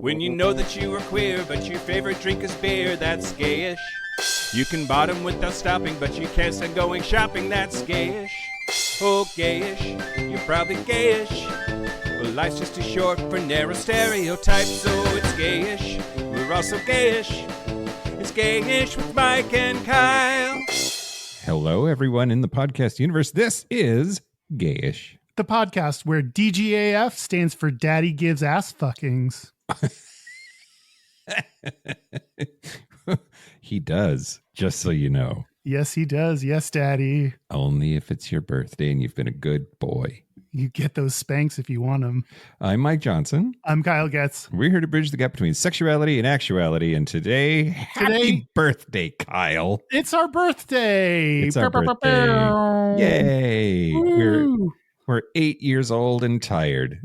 When you know that you are queer, but your favorite drink is beer, that's gayish. You can bottom without stopping, but you can't stand going shopping, that's gayish. Oh, gayish, you're probably gayish. Well, life's just too short for narrow stereotypes, so it's gayish. We're also gayish. It's Gayish with Mike and Kyle. Hello, everyone in the podcast universe. This is Gayish, the podcast where DGAF stands for Daddy Gives Ass Fuckings. He does, just so you know. Yes, he does. Yes, Daddy. Only if it's your birthday and you've been a good boy. You get those spanks if you want them. I'm Mike Johnson. I'm Kyle Getz. We're here to bridge the gap between sexuality and actutually. And today, happy birthday, Kyle. It's our birthday. It's our birthday. Yay. Woo. We're 8 years old and tired.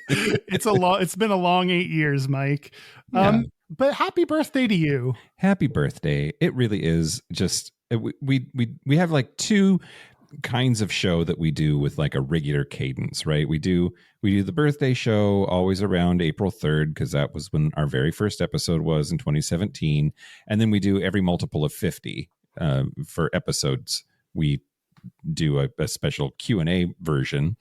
It's been a long 8 years, Mike. Yeah. But happy birthday to you. Happy birthday. It really is just, we have like two kinds of show that we do with like a regular cadence, right? We do the birthday show always around April 3rd, because that was when our very first episode was in 2017. And then we do every multiple of 50 for episodes. We do a special Q&A version.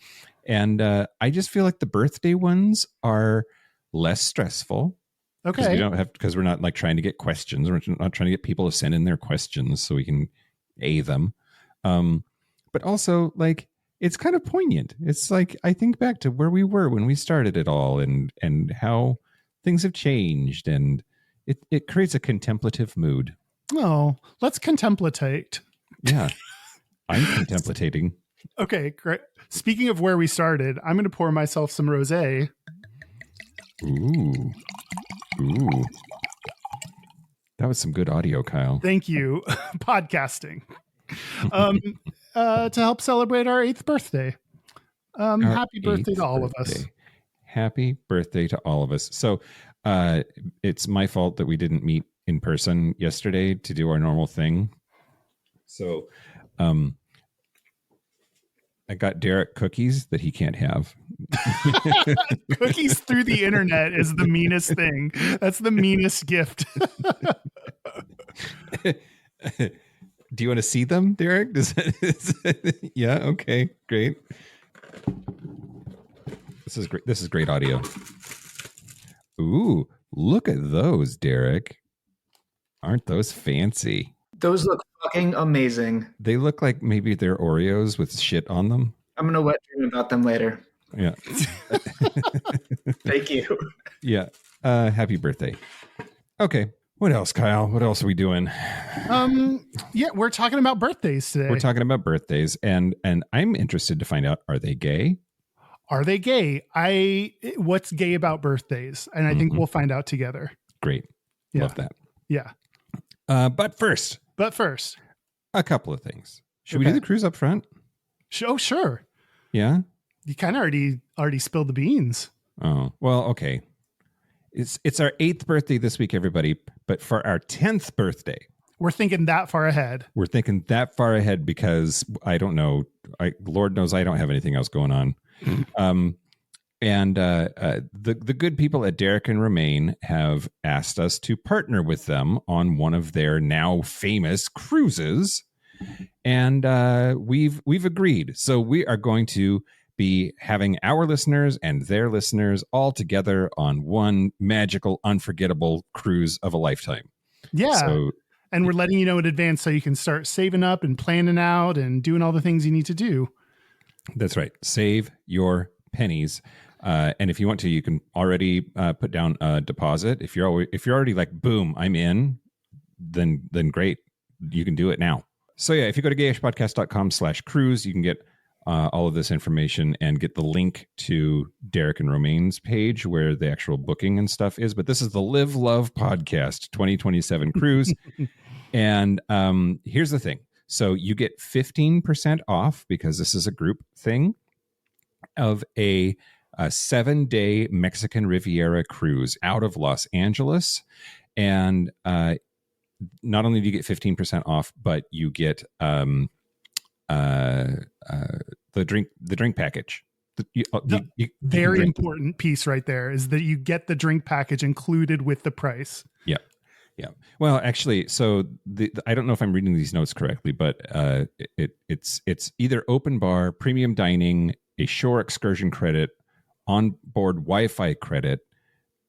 And I just feel like the birthday ones are less stressful. Okay. Because we're not like trying to get questions. We're not trying to get people to send in their questions so we can A them. But also, like, it's kind of poignant. It's like, I think back to where we were when we started it all and how things have changed. And it creates a contemplative mood. Oh, let's contemplate. Yeah, I'm contemplating. Okay, great. Speaking of where we started, I'm going to pour myself some rosé. Ooh. That was some good audio, Kyle. Thank you. Podcasting. To help celebrate our 8th birthday. Happy birthday to all of us. Happy birthday to all of us. So it's my fault that we didn't meet in person yesterday to do our normal thing. So I got Derek cookies that he can't have. Cookies through the internet is the meanest thing. That's the meanest gift. Do you want to see them, Derek? Yeah. Okay. Great. This is great. This is great audio. Ooh, look at those, Derek. Aren't those fancy? Those look fucking amazing. They look like maybe they're Oreos with shit on them. I'm going to wet dream about them later. Yeah. Thank you. Yeah. Happy birthday. Okay. What else, Kyle? What else are we doing? Yeah, we're talking about birthdays today. We're talking about birthdays, and I'm interested to find out, are they gay? Are they gay? What's gay about birthdays? And I think we'll find out together. Great. Yeah. Love that. Yeah. But first, a couple of things. Should we do the cruise up front? Oh, sure. Yeah. You kind of already spilled the beans. Oh, well, okay. It's our 8th birthday this week, everybody. But for our 10th birthday, we're thinking that far ahead. Because I don't know. Lord knows I don't have anything else going on. And the good people at Derek and Romaine have asked us to partner with them on one of their now famous cruises, and we've agreed. So we are going to be having our listeners and their listeners all together on one magical, unforgettable cruise of a lifetime. Yeah. So, and we're letting you know in advance so you can start saving up and planning out and doing all the things you need to do. That's right. Save your pennies. And if you want to, you can already put down a deposit. If you're already like, boom, I'm in, then great. You can do it now. So yeah, if you go to gayishpodcast.com/cruise, you can get all of this information and get the link to Derek and Romaine's page where the actual booking and stuff is. But this is the Live Love Podcast 2027 cruise. And here's the thing. So you get 15% off, because this is a group thing, of a 7-day Mexican Riviera cruise out of Los Angeles. And not only do you get 15% off, but you get the drink package. Very important piece right there is that you get the drink package included with the price. Yeah. Yeah. Well, actually, so I don't know if I'm reading these notes correctly, but it's either open bar, premium dining, a shore excursion credit, on board Wi-Fi credit.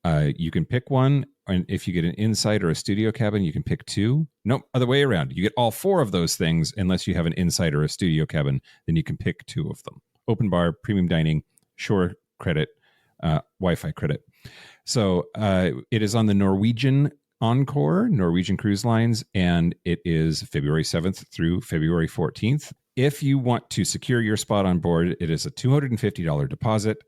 You can pick one, and if you get an inside or a studio cabin, you can pick two. Nope, other way around. You get all four of those things unless you have an inside or a studio cabin. Then you can pick two of them: open bar, premium dining, shore credit, Wi-Fi credit. So it is on the Norwegian Encore, Norwegian Cruise Lines, and it is February 7th through February 14th. If you want to secure your spot on board, it is a $250 deposit,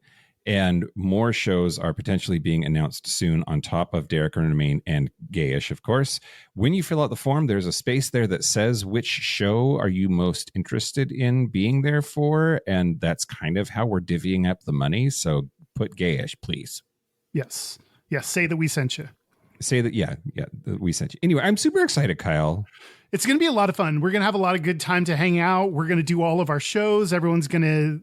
and more shows are potentially being announced soon on top of Derek and Remain and Gayish, of course. When you fill out the form, there's a space there that says which show are you most interested in being there for, and that's kind of how we're divvying up the money, so put Gayish, please. Yes. Yes, say that we sent you. Say that, that we sent you. Anyway, I'm super excited, Kyle. It's going to be a lot of fun. We're going to have a lot of good time to hang out. We're going to do all of our shows. Everyone's going to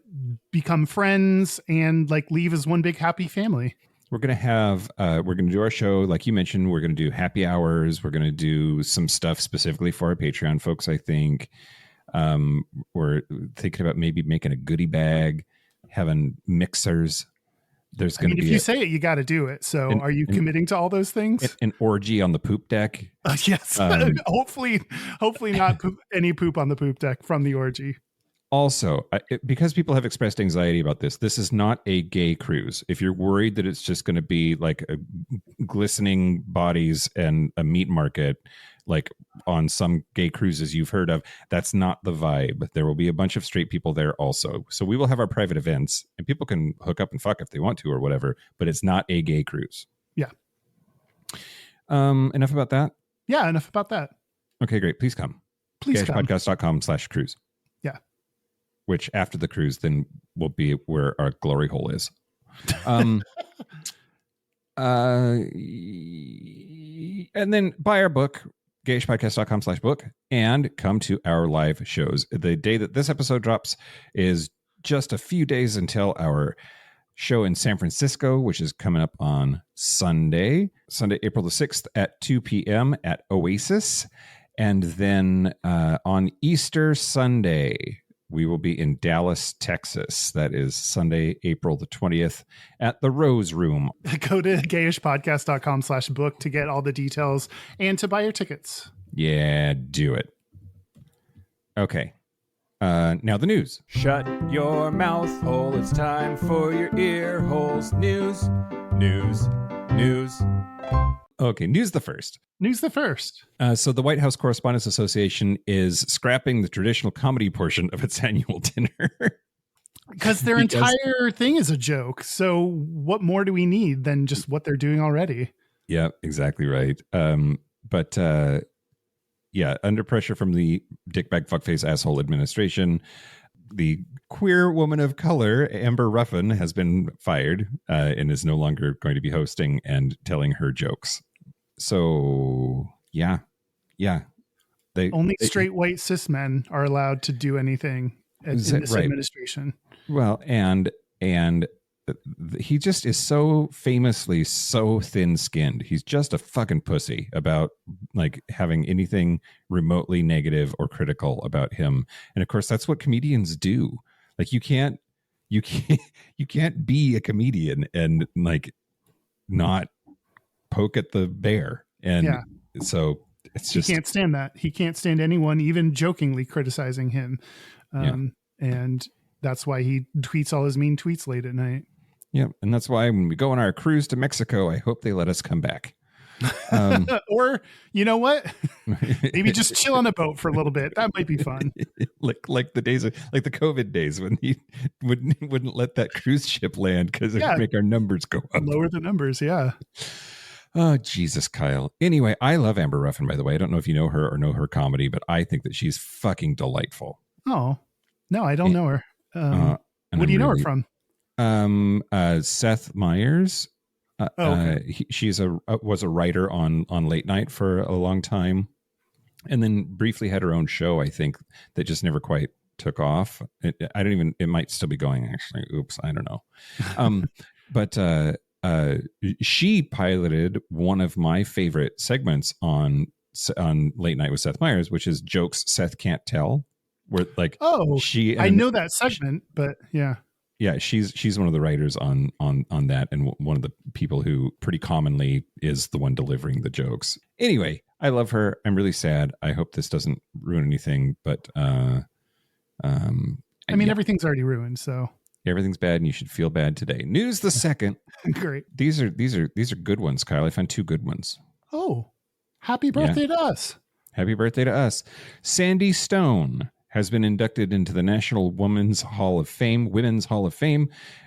become friends and like leave as one big happy family. We're going to do our show. Like you mentioned, we're going to do happy hours. We're going to do some stuff specifically for our Patreon folks, I think. We're thinking about maybe making a goodie bag, having mixers. There's going to be if you say it, you got to do it. So are you committing to all those things? An orgy on the poop deck. Yes. Hopefully not any poop on the poop deck from the orgy. Also, because people have expressed anxiety about this is not a gay cruise. If you're worried that it's just going to be like a glistening bodies and a meat market, like on some gay cruises you've heard of, that's not the vibe. There will be a bunch of straight people there also. So we will have our private events and people can hook up and fuck if they want to or whatever, but it's not a gay cruise. Yeah. Enough about that? Yeah, enough about that. Okay, great. Please come. Please come. Gayishpodcast.com/cruise. Yeah. Which after the cruise then will be where our glory hole is. And then buy our book, gayishpodcast.com/book, and come to our live shows. The day that this episode drops is just a few days until our show in San Francisco, which is coming up on Sunday, April the 6th at 2 p.m. at Oasis. And then on Easter Sunday, we will be in Dallas, Texas. That is Sunday, April the 20th at the Rose Room. Go to gayishpodcast.com/book to get all the details and to buy your tickets. Yeah, do it. Okay. Now the news. Shut your mouth hole. It's time for your ear holes. News. Okay, news the first. So the White House Correspondents Association is scrapping the traditional comedy portion of its annual dinner. Because their entire thing is a joke. So what more do we need than just what they're doing already? Yeah, exactly right. But under pressure from the dickbag fuckface asshole administration, the queer woman of color, Amber Ruffin, has been fired and is no longer going to be hosting and telling her jokes. So, yeah. Only straight white cis men are allowed to do anything in this administration. Well, and he just is so famously so thin-skinned. He's just a fucking pussy about like having anything remotely negative or critical about him. And of course, that's what comedians do. Like you can't be a comedian and like not poke at the bear. And so it's just, he can't stand that. He can't stand anyone even jokingly criticizing him. And that's why he tweets all his mean tweets late at night. Yeah. And that's why when we go on our cruise to Mexico, I hope they let us come back. Or you know what? Maybe just chill on a boat for a little bit. That might be fun. like the days of like the COVID days when he wouldn't let that cruise ship land because it would make our numbers go up. Lower the numbers, yeah. Oh, Jesus, Kyle. Anyway, I love Amber Ruffin, by the way. I don't know if you know her or know her comedy, but I think that she's fucking delightful. Oh, no, I don't know her. What do you know her from? Seth Meyers. Okay. She's was a writer on Late Night for a long time, and then briefly had her own show, I think, that just never quite took off. It might still be going actually. Oops, I don't know. But she piloted one of my favorite segments on Late Night with Seth Meyers, which is Jokes Seth Can't Tell, where like I know that segment, but yeah. Yeah, she's one of the writers on that, and one of the people who pretty commonly is the one delivering the jokes. Anyway, I love her. I'm really sad. I hope this doesn't ruin anything, but everything's already ruined, so everything's bad, and you should feel bad today. News the second. Great. These are good ones, Kyle. I found 2 good ones. Oh, happy birthday to us! Happy birthday to us, Sandy Stone has been inducted into the National Women's Hall of Fame,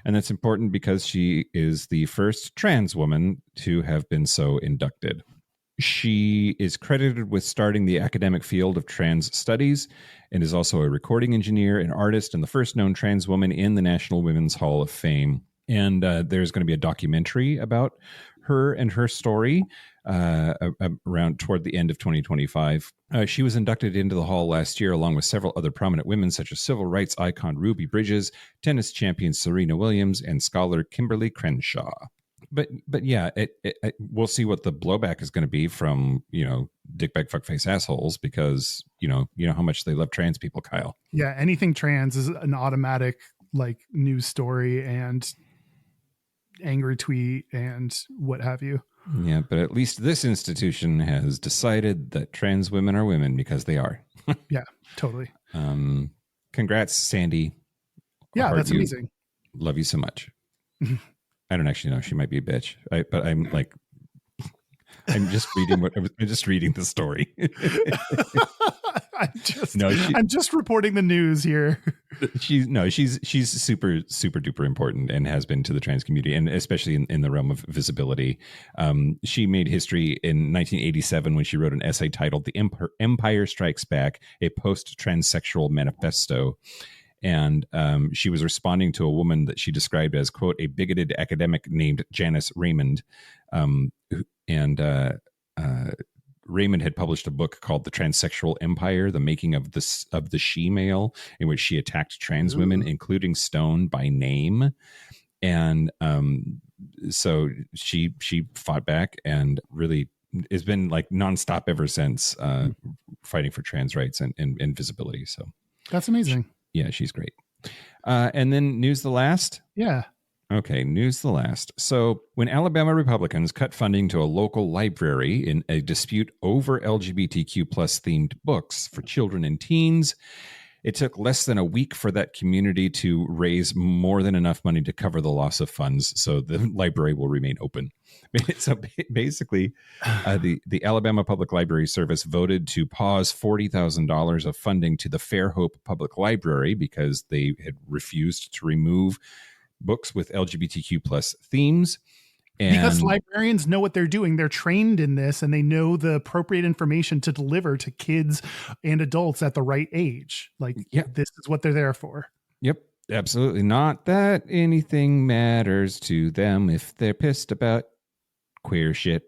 and that's important because she is the first trans woman to have been so inducted. She is credited with starting the academic field of trans studies and is also a recording engineer, an artist, and the first known trans woman in the National Women's Hall of Fame. And there's going to be a documentary about her and her story around toward the end of 2025. She was inducted into the hall last year along with several other prominent women such as civil rights icon Ruby Bridges, tennis champion Serena Williams, and scholar Kimberly Crenshaw. But yeah, we'll see what the blowback is going to be from, dickbag fuckface assholes, because you know how much they love trans people, Kyle. Yeah, anything trans is an automatic like news story and angry tweet and what have you. Yeah, but at least this institution has decided that trans women are women because they are. Yeah, totally. Congrats, Sandy. Yeah, that's amazing. Love you so much. I don't actually know. She might be a bitch. But I'm like, I'm just reading the story. I'm just reporting the news here. She's super, super duper important and has been to the trans community, and especially in the realm of visibility. She made history in 1987 when she wrote an essay titled "The Empire Strikes Back: A Post-Transsexual Manifesto." And she was responding to a woman that she described as, quote, a bigoted academic named Janice Raymond. Raymond had published a book called The Transsexual Empire, The Making of the She-Male, in which she attacked trans women, including Stone, by name. And so she fought back and really has been like nonstop ever since, fighting for trans rights and visibility. So that's amazing. Yeah, she's great. And then news the last? Yeah. Okay, news the last. So when Alabama Republicans cut funding to a local library in a dispute over LGBTQ plus themed books for children and teens, it took less than a week for that community to raise more than enough money to cover the loss of funds, so the library will remain open. So basically, the Alabama Public Library Service voted to pause $40,000 of funding to the Fairhope Public Library because they had refused to remove books with LGBTQ plus themes. Because librarians know what they're doing. They're trained in this and they know the appropriate information to deliver to kids and adults at the right age. Like, this is what they're there for. Yep, absolutely. Not that anything matters to them if they're pissed about queer shit.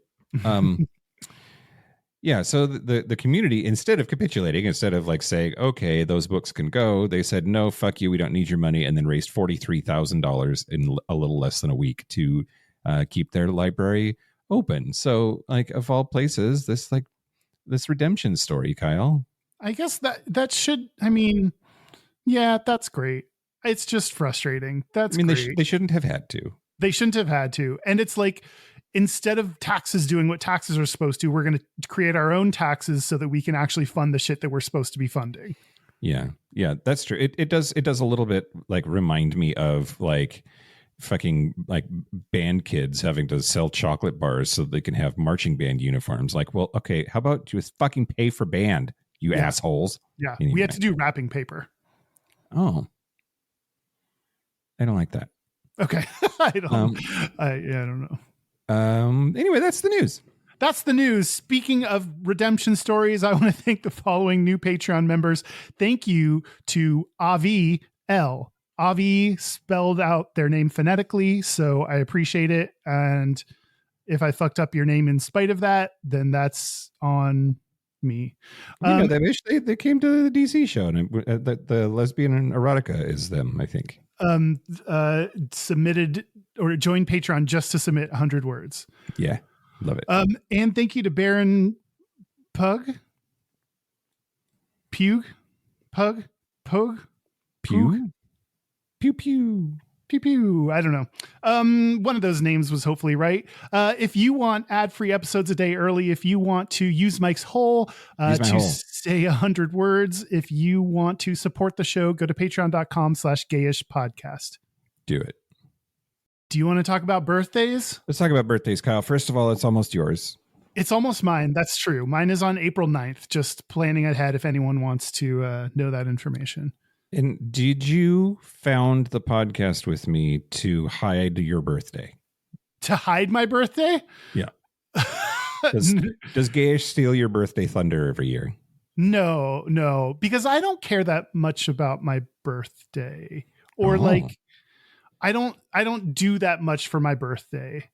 Yeah, so the community, instead of capitulating, instead of like saying, okay, those books can go, they said, no, fuck you, we don't need your money, and then raised $43,000 in a little less than a week to keep their library open. So, like, of all places, this redemption story, Kyle. I guess that should, I mean, yeah, that's great. It's just frustrating. They shouldn't have had to. They shouldn't have had to. And it's like, instead of taxes doing what taxes are supposed to, we're going to create our own taxes so that we can actually fund the shit that we're supposed to be funding. Yeah, that's true. It does a little bit like remind me of like fucking like band kids having to sell chocolate bars so they can have marching band uniforms. Like, well, okay, how about you just fucking pay for band, you assholes? Yeah, anyway. We had to do wrapping paper. Oh, I don't like that. Okay, I don't know. Anyway, that's the news. That's the news. Speaking of redemption stories, I want to thank the following new Patreon members. Thank you to Avi L. Avi spelled out their name phonetically, so I appreciate it. And if I fucked up your name in spite of that, then that's on me. You know that Ish, they came to the DC show, and the lesbian and erotica is them, I think. Submitted or joined Patreon just to submit 100 words. Yeah, love it. And thank you to Baron Pug. Pug? Pew? Pew pew. Pew pew. I don't know. One of those names was hopefully right. If you want ad-free episodes a day early, if you want to use Mike's hole say 100 words, if you want to support the show, go to patreon.com/gayish podcast. Do it. Do you want to talk about birthdays? Let's talk about birthdays, Kyle. First of all, it's almost yours. It's almost mine. That's true. Mine is on April 9th. Just planning ahead if anyone wants to know that information. And did you found the podcast with me to hide your birthday? To hide my birthday? Yeah. Does Gayish steal your birthday thunder every year? No, because I don't care that much about my birthday, or like I don't do that much for my birthday.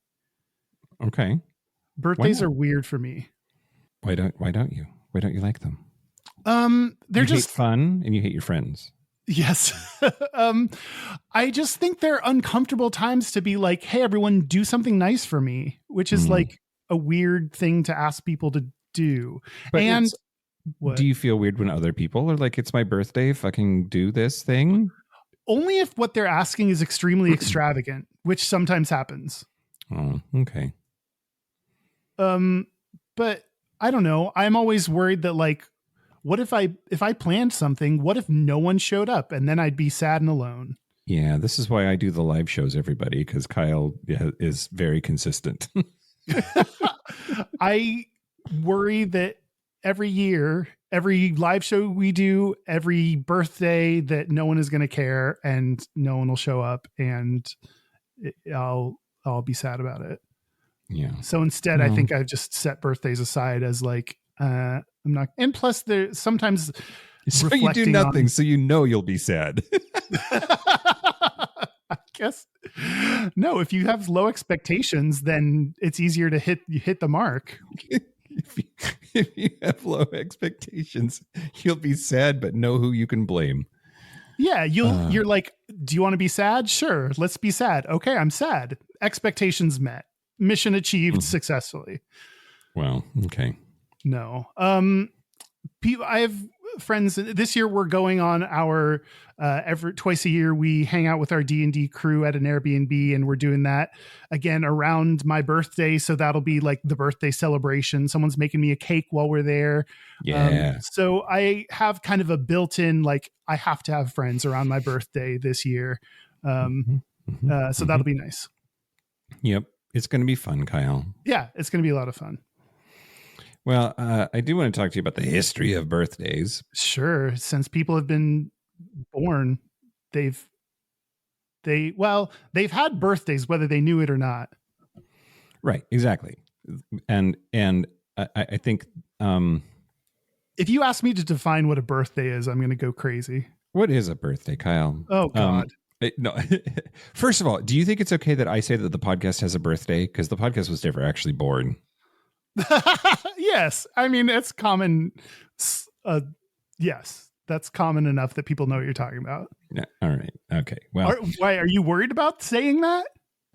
Okay. Birthdays are weird for me. Why don't you? Why don't you like them? They're you just hate fun and you hate your friends. Yes. I just think they're uncomfortable times to be like, hey, everyone, do something nice for me, which is like a weird thing to ask people to do. But and do you feel weird when other people are like, it's my birthday, fucking do this thing? Only if what they're asking is extremely extravagant, which sometimes happens. Oh, okay. But I don't know. I'm always worried that like, what if I planned something, what if no one showed up, and then I'd be sad and alone? Yeah, this is why I do the live shows, everybody, because Kyle is very consistent. I worry that every year, every live show we do, every birthday, that no one is going to care and no one will show up, and I'll be sad about it. Yeah. So instead, I think I've just set birthdays aside as like, I'm not. And plus, there sometimes. So you do nothing, so you know you'll be sad. I guess. No, if you have low expectations, then it's easier to hit the mark. If you have low expectations, you'll be sad, but know who you can blame. Yeah, you're like, do you want to be sad? Sure, let's be sad. Okay, I'm sad. Expectations met. Mission achieved successfully. Well, okay. No. I have friends this year. We're going on our twice a year we hang out with our D&D crew at an Airbnb, and we're doing that again around my birthday, so that'll be like the birthday celebration. Someone's making me a cake while we're there. So I have kind of a built-in like I have to have friends around my birthday this year. So that'll be nice. Yep, it's going to be fun, Kyle. Yeah, it's going to be a lot of fun. Well, I do want to talk to you about the history of birthdays. Sure. Since people have been born, they've had birthdays, whether they knew it or not. Right. Exactly. And I think, if you ask me to define what a birthday is, I'm going to go crazy. What is a birthday, Kyle? Oh God. No. First of all, do you think it's okay that I say that the podcast has a birthday? Because the podcast was never actually born. Yes. I mean, it's common. Yes, that's common enough that people know what you're talking about. Yeah, all right. Okay. Well, why are you worried about saying that?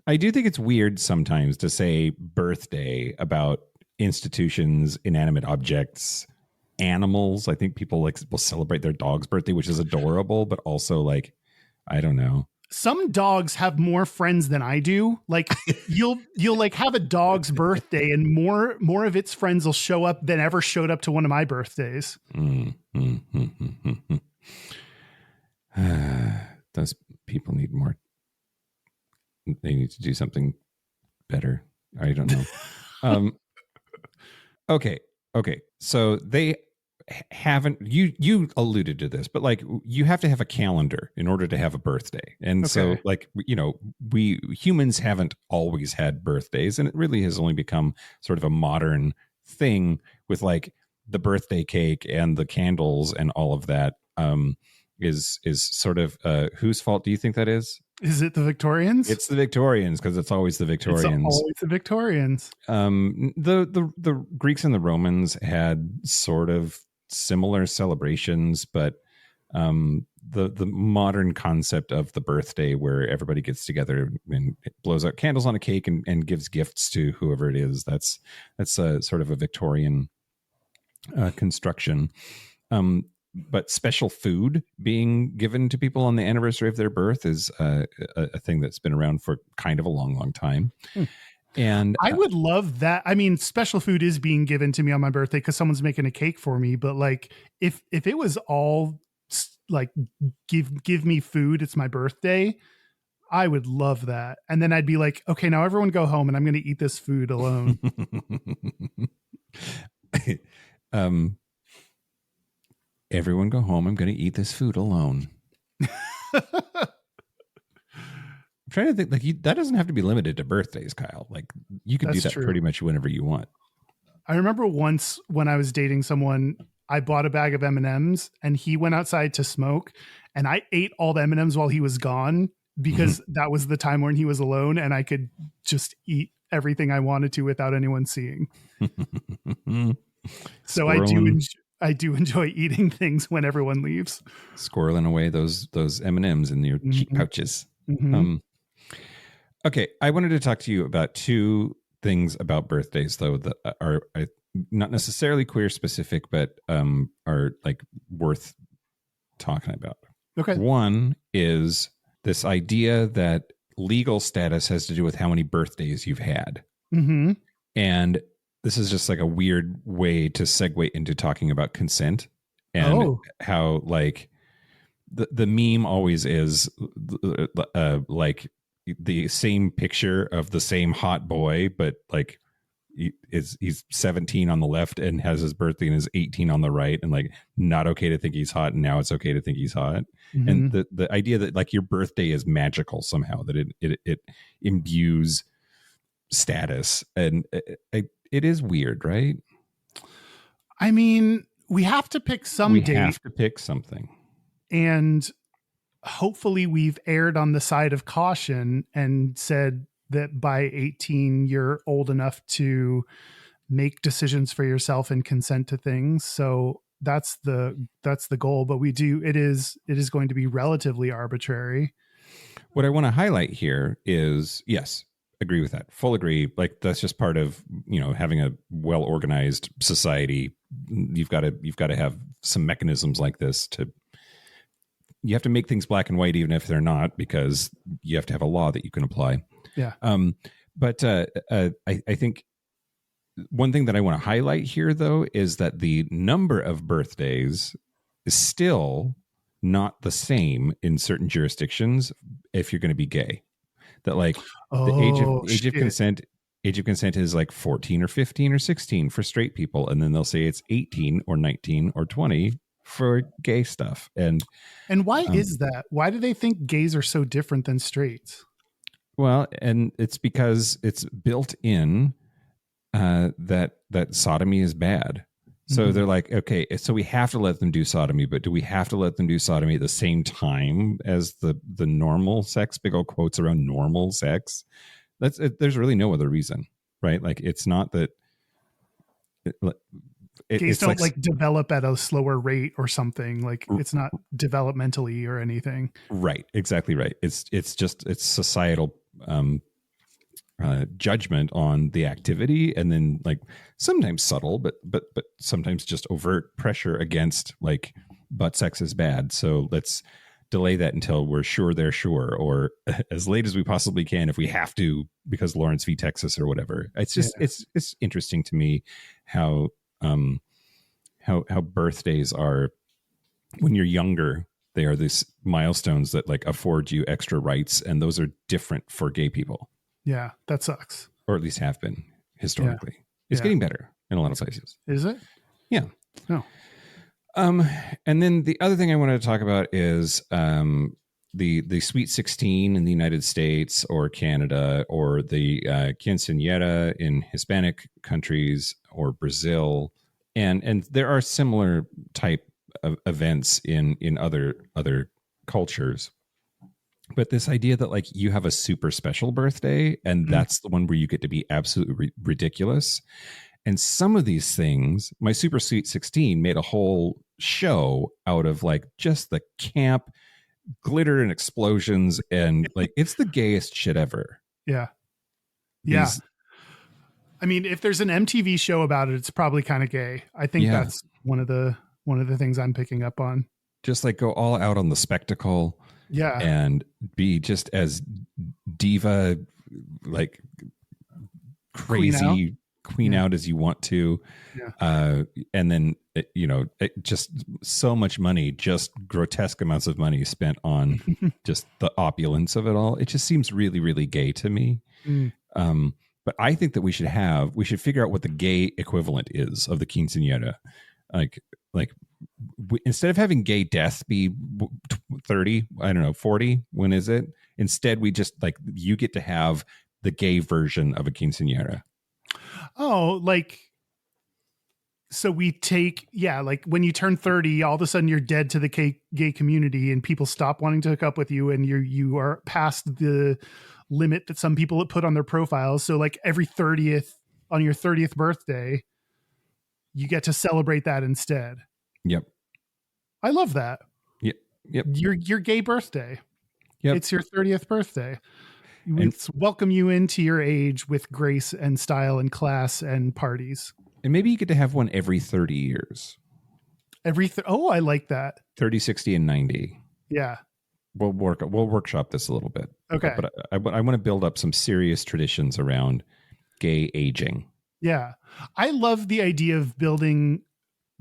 I do think it's weird sometimes to say birthday about institutions, inanimate objects, animals. I think people will celebrate their dog's birthday, which is adorable, but also like, I don't know. Some dogs have more friends than I do. Like you'll like have a dog's birthday and more of its friends will show up than ever showed up to one of my birthdays. Those people need more. They need to do something better. I don't know. Okay. So they haven't, you alluded to this, but like you have to have a calendar in order to have a birthday. And so like, you know, we humans haven't always had birthdays, and it really has only become sort of a modern thing with like the birthday cake and the candles and all of that. Is sort of whose fault do you think that is? Is it the Victorians? It's the Victorians, because it's always the Victorians. It's always the Victorians. The Greeks and the Romans had sort of similar celebrations, but the modern concept of the birthday, where everybody gets together and blows out candles on a cake and gives gifts to whoever it is, that's a sort of a Victorian construction. But special food being given to people on the anniversary of their birth is a thing that's been around for kind of a long time. And I would love that. I mean, special food is being given to me on my birthday because someone's making a cake for me. But like, if it was all like give me food, it's my birthday, I would love that. And then I'd be like, okay, now everyone go home, and I'm going to eat this food alone. Everyone go home. I'm going to eat this food alone. I'm trying to think, like, that doesn't have to be limited to birthdays, Kyle. Like, you can do that pretty much whenever you want. I remember once when I was dating someone, I bought a bag of M&Ms and he went outside to smoke, and I ate all the M&Ms while he was gone because that was the time when he was alone and I could just eat everything I wanted to without anyone seeing. So I do enjoy eating things when everyone leaves. Squirreling away those M&Ms in your cheek pouches. Okay, I wanted to talk to you about two things about birthdays, though, that are not necessarily queer specific, but are like worth talking about. Okay. One is this idea that legal status has to do with how many birthdays you've had. And this is just like a weird way to segue into talking about consent and how, like, the meme always is like the same picture of the same hot boy, but like he's 17 on the left and has his birthday and is 18 on the right, and like not okay to think he's hot, and now it's okay to think he's hot. And the idea that like your birthday is magical somehow, that it imbues status, and it is weird, right? I mean, we have to pick some date. We have to pick something. And hopefully we've erred on the side of caution and said that by 18, you're old enough to make decisions for yourself and consent to things. So that's the goal. But it is going to be relatively arbitrary. What I want to highlight here is, yes, agree with that. Full agree. Like, that's just part of, having a well-organized society. You've got to have some mechanisms like this you have to make things black and white, even if they're not, because you have to have a law that you can apply. Yeah. But I think one thing that I want to highlight here, though, is that the number of birthdays is still not the same in certain jurisdictions if you're going to be gay. That like the age of consent is like 14 or 15 or 16 for straight people, and then they'll say it's 18 or 19 or 20 for gay stuff. And why is that? Why do they think gays are so different than straights? Well, and it's because it's built in that sodomy is bad. So they're like, okay, so we have to let them do sodomy, but do we have to let them do sodomy at the same time as the normal sex? Big old quotes around normal sex. There's really no other reason, right? Like, it's not that gays don't like develop at a slower rate or something. Like, it's not developmentally or anything. Right. Exactly right. It's societal judgment on the activity, and then like sometimes subtle, but sometimes just overt pressure against like butt sex is bad. So let's delay that until we're sure they're sure, or as late as we possibly can if we have to, because Lawrence v. Texas or whatever. It's just it's interesting to me how birthdays are, when you're younger, they are these milestones that like afford you extra rights, and those are different for gay people. Yeah, that sucks. Or at least have been historically. Yeah. It's getting better in a lot of places. Is it? Yeah. No. And then the other thing I wanted to talk about is the Sweet 16 in the United States or Canada, or the quinceañera in Hispanic countries or Brazil, and there are similar type of events in other cultures. But this idea that like you have a super special birthday and that's the one where you get to be absolutely ridiculous. And some of these things, my Super Sweet 16 made a whole show out of like just the camp glitter and explosions and like it's the gayest shit ever. Yeah. Yeah. I mean, if there's an MTV show about it, it's probably kind of gay. I think that's one of the things I'm picking up on. Just like go all out on the spectacle. Yeah. And be just as diva, like crazy queen out as you want to. Yeah. And then, just so much money, just grotesque amounts of money spent on just the opulence of it all. It just seems really, really gay to me. But I think that we should figure out what the gay equivalent is of the quinceañera. Like instead of having gay death be 30, I don't know, 40, when is it? Instead, we just like you get to have the gay version of a quinceañera. Oh, like, so we take, like when you turn 30, all of a sudden you're dead to the gay community and people stop wanting to hook up with you and you are past the limit that some people have put on their profiles. So like on your 30th birthday, you get to celebrate that instead. Yep. I love that. Yep. Your gay birthday. Yep. It's your 30th birthday. Let's welcome you into your age with grace and style and class and parties. And maybe you get to have one every 30 years. I like that. 30, 60, and 90. Yeah. We'll workshop this a little bit. Okay. But I want to build up some serious traditions around gay aging. Yeah. I love the idea of building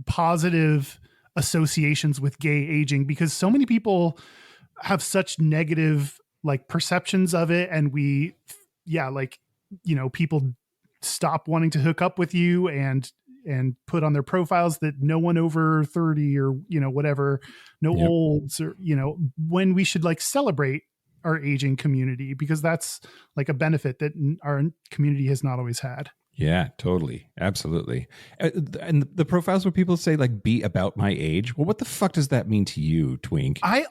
positive associations with gay aging because so many people have such negative like perceptions of it. And people stop wanting to hook up with you and put on their profiles that no one over 30 or, whatever, olds or, when we should like celebrate our aging community because that's like a benefit that our community has not always had. Yeah, totally. Absolutely. And the profiles where people say like, be about my age. Well, what the fuck does that mean to you, Twink? I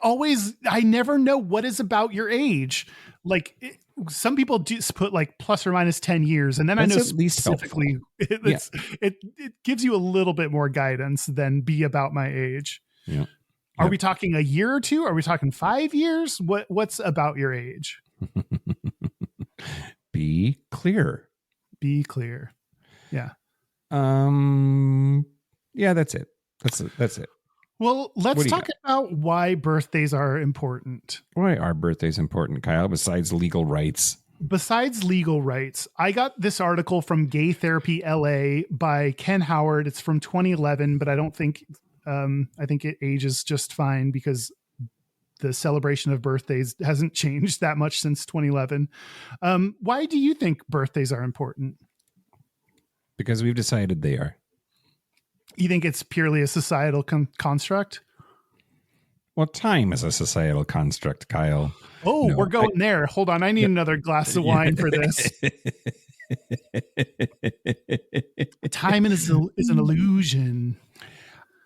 never know what is about your age. Like some people just put like plus or minus 10 years. And then That's I know at least specifically it gives you a little bit more guidance than be about my age. Yeah. Are we talking a year or two? Are we talking 5 years? What's about your age? Be clear. Be clear. Yeah. Yeah, that's it. That's it. Well, let's talk about why birthdays are important. Why are birthdays important, Kyle, besides legal rights? Besides legal rights, I got this article from Gay Therapy LA by Ken Howard. It's from 2011, but I don't think I think it ages just fine because the celebration of birthdays hasn't changed that much since 2011. Why do you think birthdays are important? Because we've decided they are. You think it's purely a societal construct? Well, time is a societal construct, Kyle. Oh, we're going there. Hold on. I need another glass of wine for this. Time is an illusion.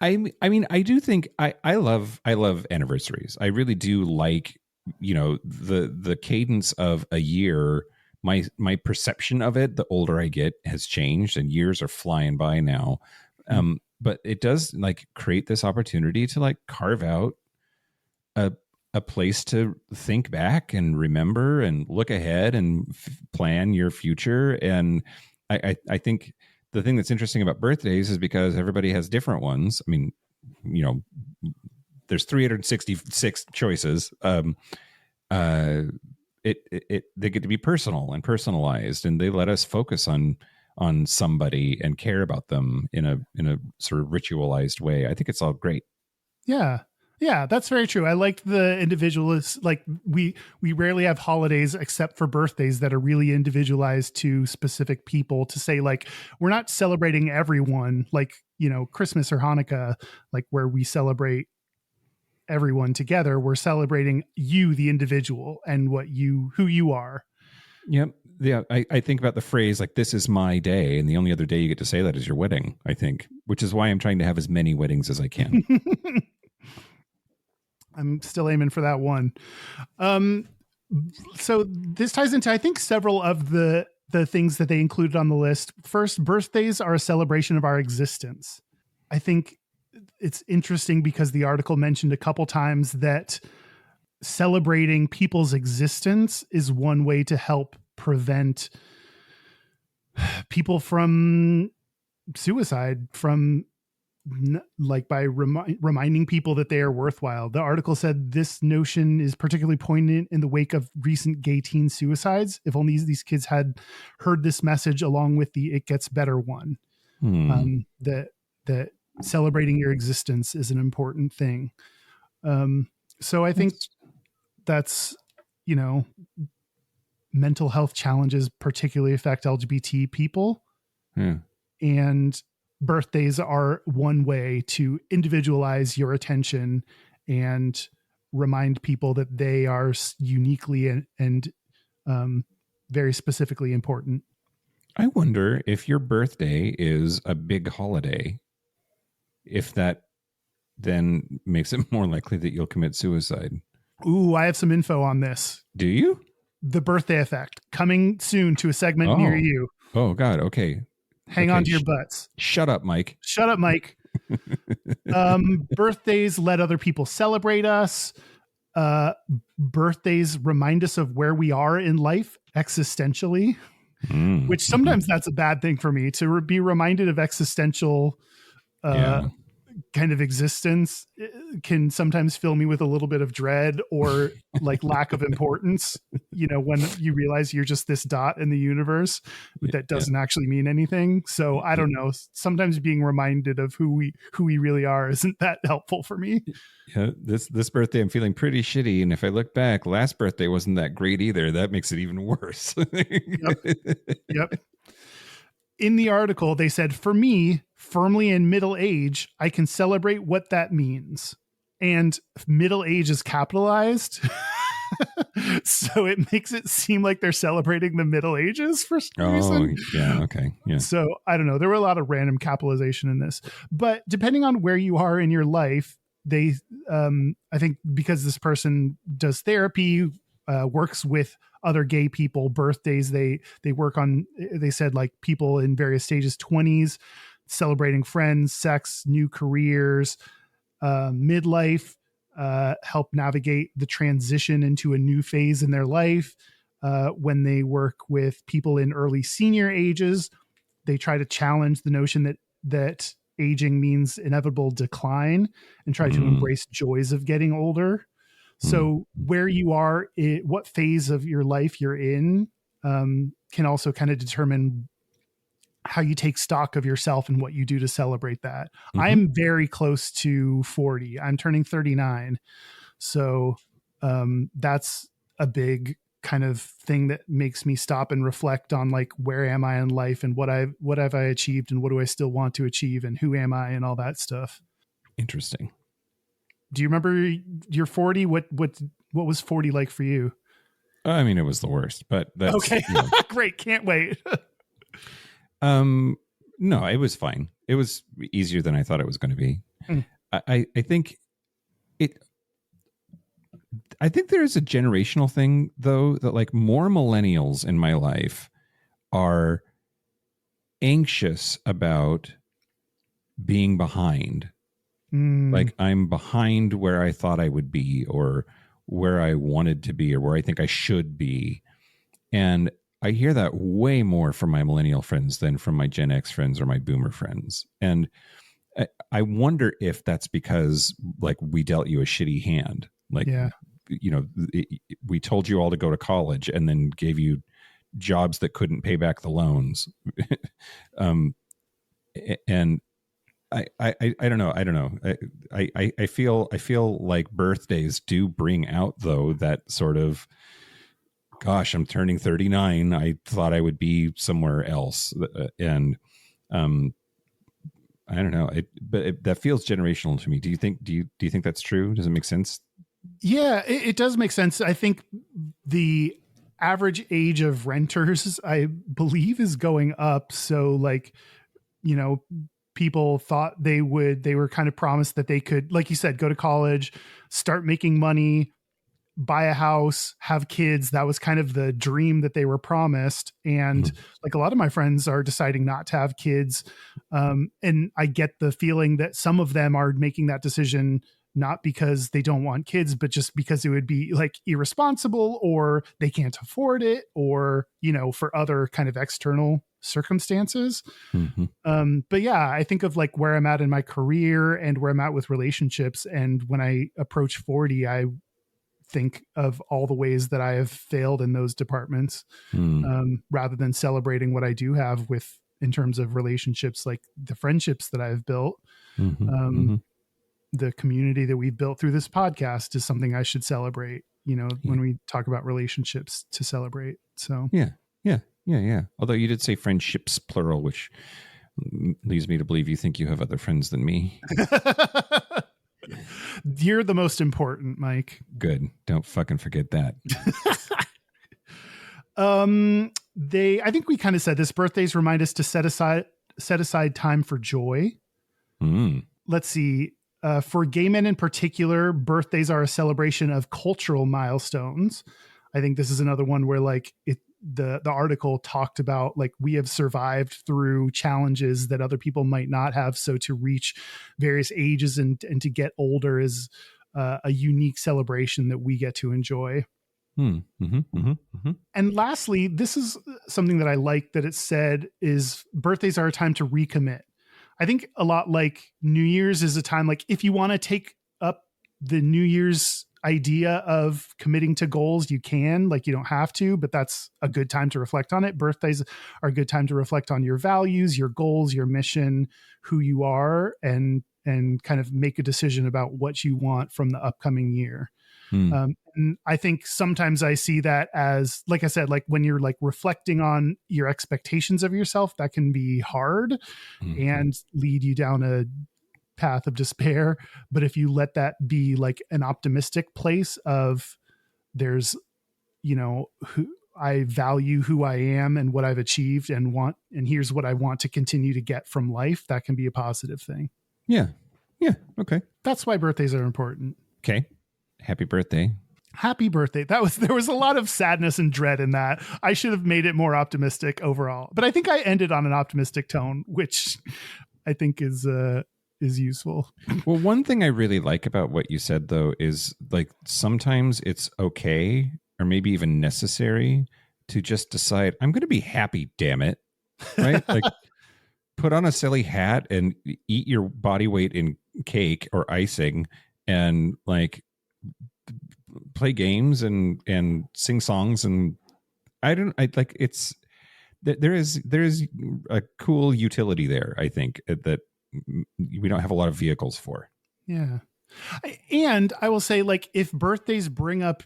I mean, I do think I love anniversaries. I really do like, the cadence of a year. My perception of it, the older I get, has changed, and years are flying by now. But it does like create this opportunity to like carve out a place to think back and remember and look ahead and plan your future. And I think the thing that's interesting about birthdays is because everybody has different ones. I mean, there's 366 choices. They get to be personal and personalized, and they let us focus on somebody and care about them in a sort of ritualized way. I think it's all great. Yeah, that's very true. I like the individualist. Like we rarely have holidays except for birthdays that are really individualized to specific people, to say like, we're not celebrating everyone like, Christmas or Hanukkah, like where we celebrate everyone together. We're celebrating you, the individual, and who you are. Yep. Yeah. I think about the phrase like, this is my day. And the only other day you get to say that is your wedding, I think, which is why I'm trying to have as many weddings as I can. I'm still aiming for that one. So this ties into, I think, several of the things that they included on the list. First, birthdays are a celebration of our existence. I think it's interesting because the article mentioned a couple times that celebrating people's existence is one way to help prevent people from suicide, from like by reminding people that they are worthwhile. The article said this notion is particularly poignant in the wake of recent gay teen suicides. If only these kids had heard this message along with the "it gets better" one. That celebrating your existence is an important thing. So I think that's, you know, mental health challenges particularly affect LGBT people. And birthdays are one way to individualize your attention and remind people that they are uniquely and very specifically important. I wonder if your birthday is a big holiday, if that then makes it more likely that you'll commit suicide. Ooh, I have some info on this. Do you? The birthday effect, coming soon to a segment near you. Oh, God. Okay. Hang on to your butts. Shut up, Mike. Shut up, Mike. Birthdays let other people celebrate us. Birthdays remind us of where we are in life existentially, which sometimes that's a bad thing for me, to be reminded of existential kind of existence can sometimes fill me with a little bit of dread or like lack of importance, you know, when you realize you're just this dot in the universe that doesn't actually mean anything. So I don't know, sometimes being reminded of who we really are isn't that helpful for me. Yeah, this birthday I'm feeling pretty shitty, and if I look back, last birthday wasn't that great either. That makes it even worse. Yep. In the article, they said, for me, firmly in middle age, I can celebrate what that means. And middle age is capitalized. So it makes it seem like they're celebrating the Middle Ages for some reason. Yeah. Okay. Yeah. So I don't know. There were a lot of random capitalization in this. But depending on where you are in your life, they, I think because this person does therapy, works with other gay people, birthdays, they work on, they said like people in various stages, 20s, celebrating friends, sex, new careers, midlife, help navigate the transition into a new phase in their life. When they work with people in early senior ages, they try to challenge the notion that aging means inevitable decline and try to embrace joys of getting older. So where you are, what phase of your life you're in, can also kind of determine how you take stock of yourself and what you do to celebrate that. I'm very close to 40. I'm turning 39. So that's a big kind of thing that makes me stop and reflect on like, where am I in life and what have I achieved and what do I still want to achieve and who am I and all that stuff. Interesting. Do you remember your 40? What was 40 like for you? I mean, it was the worst, but that's okay. You know. Great. Can't wait. No, it was fine. It was easier than I thought it was going to be. I think there's a generational thing though, that like more millennials in my life are anxious about being behind. Like I'm behind where I thought I would be or where I wanted to be or where I think I should be. And I hear that way more from my millennial friends than from my Gen X friends or my boomer friends. And I wonder if that's because like we dealt you a shitty hand. Like, you know, we told you all to go to college and then gave you jobs that couldn't pay back the loans. And I don't know. I feel like birthdays do bring out though that sort of, gosh, I'm turning 39. I thought I would be somewhere else. And I don't know. That feels generational to me. Do you think that's true? Does it make sense? Yeah, it does make sense. I think the average age of renters, I believe, is going up. So like, you know, people thought they were kind of promised that they could, like you said, go to college, start making money, buy a house, have kids. That was kind of the dream that they were promised. And like a lot of my friends are deciding not to have kids. And I get the feeling that some of them are making that decision not because they don't want kids, but just because it would be like irresponsible, or they can't afford it, or, you know, for other kind of external circumstances. But yeah, I think of like where I'm at in my career and where I'm at with relationships. And when I approach 40, I think of all the ways that I have failed in those departments, rather than celebrating what I do have with, in terms of relationships, like the friendships that I've built. The community that we've built through this podcast is something I should celebrate, you know, when we talk about relationships, to celebrate. So Yeah. Although you did say friendships plural, which leads me to believe you think you have other friends than me. You're the most important, Mike. Good. Don't fucking forget that. I think we kind of said this, birthdays remind us to set aside time for joy. Let's see. For gay men in particular, birthdays are a celebration of cultural milestones. I think this is another one where like the article talked about like we have survived through challenges that other people might not have. So to reach various ages and to get older is a unique celebration that we get to enjoy. And lastly, this is something that I like that it said is birthdays are a time to recommit. I think a lot like New Year's is a time, like if you want to take up the New Year's idea of committing to goals, you can, like you don't have to, but that's a good time to reflect on it. Birthdays are a good time to reflect on your values, your goals, your mission, who you are, and kind of make a decision about what you want from the upcoming year. And I think sometimes I see that as, like I said, like when you're like reflecting on your expectations of yourself, that can be hard and lead you down a path of despair. But if you let that be like an optimistic place of there's, you know, I value who I am and what I've achieved and want, and here's what I want to continue to get from life, that can be a positive thing. Yeah. Okay. That's why birthdays are important. Okay. Happy birthday. Happy birthday. There was a lot of sadness and dread in that. I should have made it more optimistic overall, but I think I ended on an optimistic tone, which I think is useful. Well, one thing I really like about what you said though is like sometimes it's okay or maybe even necessary to just decide I'm going to be happy, damn it. Right? Like put on a silly hat and eat your body weight in cake or icing and like play games and sing songs. And I like it's there is a cool utility there, I think, that we don't have a lot of vehicles for. Yeah. And I will say, like, if birthdays bring up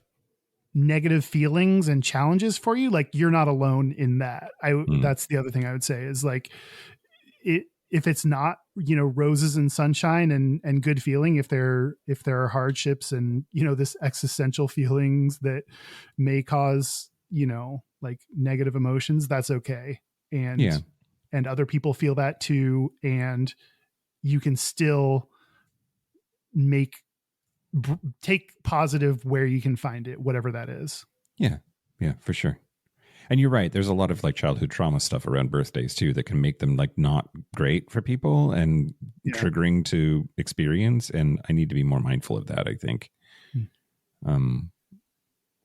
negative feelings and challenges for you, like you're not alone in that. That's the other thing I would say is like if it's not, you know, roses and sunshine and good feeling, if there are hardships and, you know, this existential feelings that may cause, you know, like negative emotions, that's okay. And other people feel that too. And you can still take positive where you can find it, whatever that is. Yeah, for sure. And you're right. There's a lot of like childhood trauma stuff around birthdays too that can make them like not great for people and triggering to experience. And I need to be more mindful of that, I think. I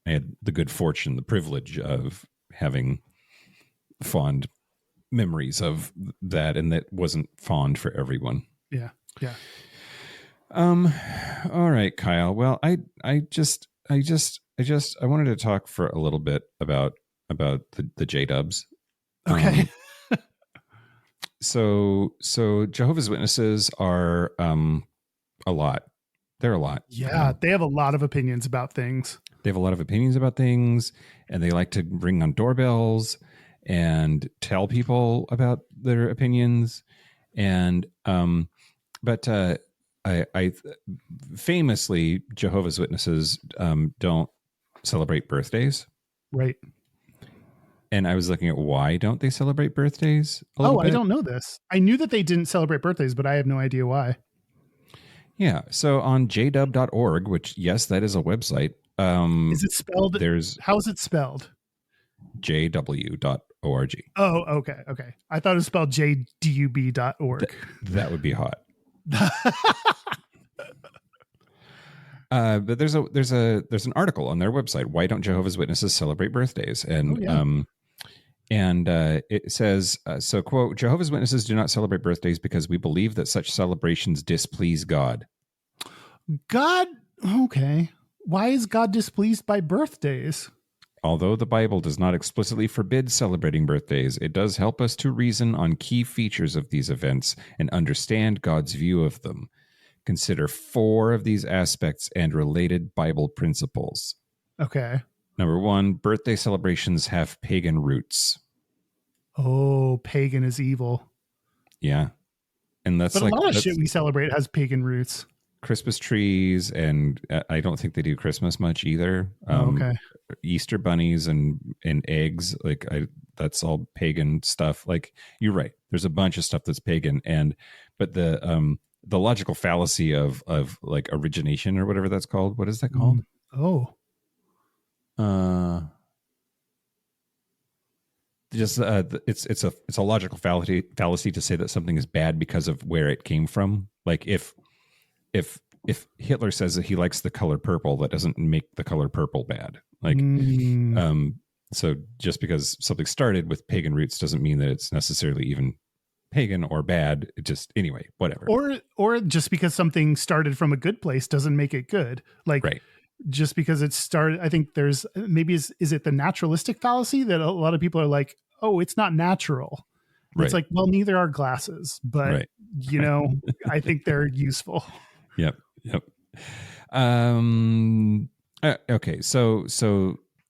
had the good fortune, the privilege of having fond memories of that, and that wasn't fond for everyone. Yeah. All right, Kyle. Well, I wanted to talk for a little bit about the J-dubs. Okay. So Jehovah's Witnesses are a lot. They're a lot. Yeah, they have a lot of opinions about things. They have a lot of opinions about things, and they like to ring on doorbells and tell people about their opinions. And but I famously, Jehovah's Witnesses don't celebrate birthdays. Right. And I was looking at why don't they celebrate birthdays? I don't know this. I knew that they didn't celebrate birthdays, but I have no idea why. Yeah. So on jdub.org, which, yes, that is a website. Is it spelled? How is it spelled? jw.org. Oh, okay. I thought it was spelled jdub.org. That would be hot. But there's an article on their website. Why don't Jehovah's Witnesses celebrate birthdays? And it says, so quote, Jehovah's Witnesses do not celebrate birthdays because we believe that such celebrations displease God. God? Okay. Why is God displeased by birthdays? Although the Bible does not explicitly forbid celebrating birthdays, it does help us to reason on key features of these events and understand God's view of them. Consider 4 of these aspects and related Bible principles. Okay. Number 1, birthday celebrations have pagan roots. Oh, pagan is evil. Yeah. And that's but a lot of shit we celebrate has pagan roots. Christmas trees, and I don't think they do Christmas much either. Okay. Easter bunnies and eggs, that's all pagan stuff. Like, you're right. There's a bunch of stuff that's pagan, but the logical fallacy of like origination or whatever that's called. What is that called? It's a logical fallacy to say that something is bad because of where it came from. Like if Hitler says that he likes the color purple, that doesn't make the color purple bad. So just because something started with pagan roots doesn't mean that it's necessarily even pagan or bad. It just, anyway, whatever. Or just because something started from a good place doesn't make it good. Like, right. Just because it started, I think there's maybe is it the naturalistic fallacy that a lot of people are like, oh, it's not natural. Right. It's like, well, neither are glasses, but right. I think they're useful. Yep. Okay. So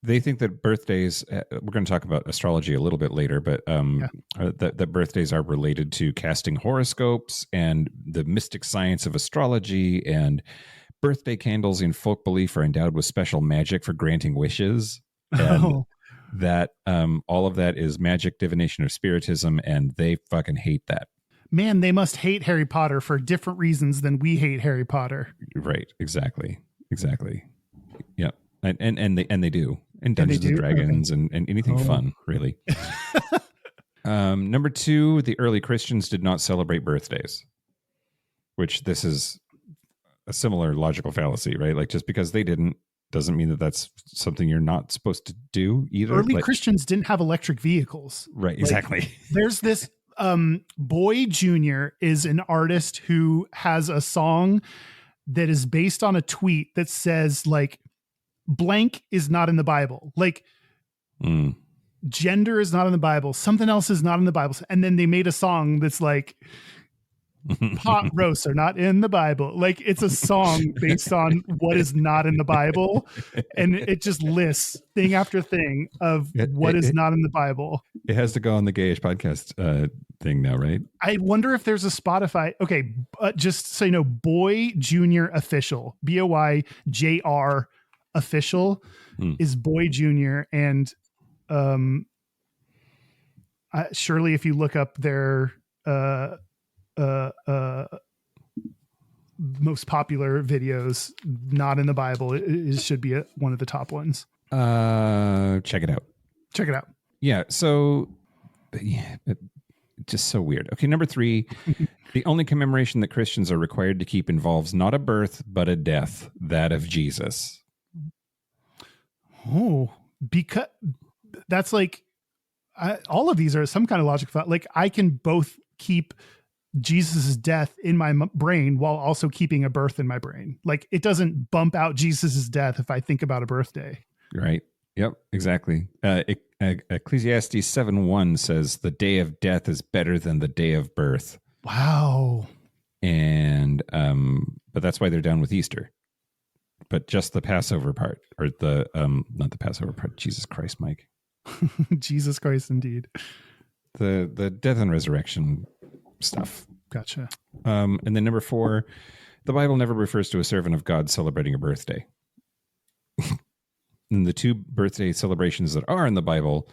they think that birthdays, we're going to talk about astrology a little bit later, but that birthdays are related to casting horoscopes and the mystic science of astrology, and birthday candles in folk belief are endowed with special magic for granting wishes. And that all of that is magic, divination, or spiritism, and they fucking hate that. Man, they must hate Harry Potter for different reasons than we hate Harry Potter. Right. Exactly. Yep. And they do. And Dungeons and Dragons and anything fun, really. Number 2, the early Christians did not celebrate birthdays, which this is a similar logical fallacy, right? Like, just because they didn't doesn't mean that that's something you're not supposed to do either. Early Christians didn't have electric vehicles. Right. Exactly. There's this Boy Jr. is an artist who has a song that is based on a tweet that says, like, blank is not in the Bible. Like, gender is not in the Bible. Something else is not in the Bible. And then they made a song that's like, pot roasts are not in the Bible. Like, it's a song based on what is not in the Bible. And it just lists thing after thing of what is not in the Bible. It has to go on the Gayest podcast thing now, right? I wonder if there's a Spotify. Okay. Just so you know, Boy Jr. Official, BOYJR Official is Boy Jr. And surely if you look up their most popular videos not in the Bible, it should be one of the top ones. Check it out. Yeah. So just so weird. Okay. Number 3, the only commemoration that Christians are required to keep involves not a birth, but a death, that of Jesus. Oh, because that's like, all of these are some kind of logic. Like, I can both keep Jesus's death in my brain while also keeping a birth in my brain. Like, it doesn't bump out Jesus's death if I think about a birthday. Right. Yep, exactly. Ecclesiastes 7:1 says the day of death is better than the day of birth. Wow. And, but that's why they're down with Easter, but just the Passover part, or not the Passover part. Jesus Christ, Mike. Jesus Christ, indeed. The death and resurrection stuff. Gotcha. And then number 4, the Bible never refers to a servant of God celebrating a birthday. And the 2 birthday celebrations that are in the Bible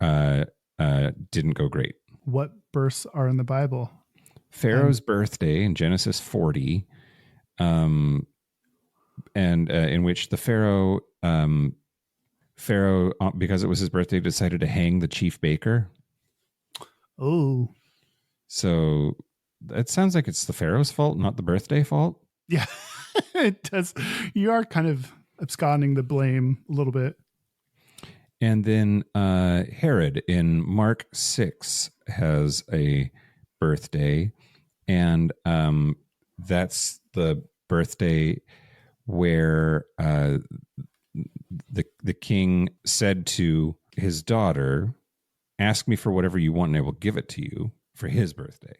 didn't go great. What births are in the Bible? Pharaoh's birthday in Genesis 40, and in which the Pharaoh, because it was his birthday, decided to hang the chief baker. Oh, so it sounds like it's the Pharaoh's fault, not the birthday fault. yeah, it does. You are kind of absconding the blame a little bit. And then Herod in Mark 6 has a birthday, and that's the birthday where the king said to his daughter, "Ask me for whatever you want and I will give it to you," for his birthday.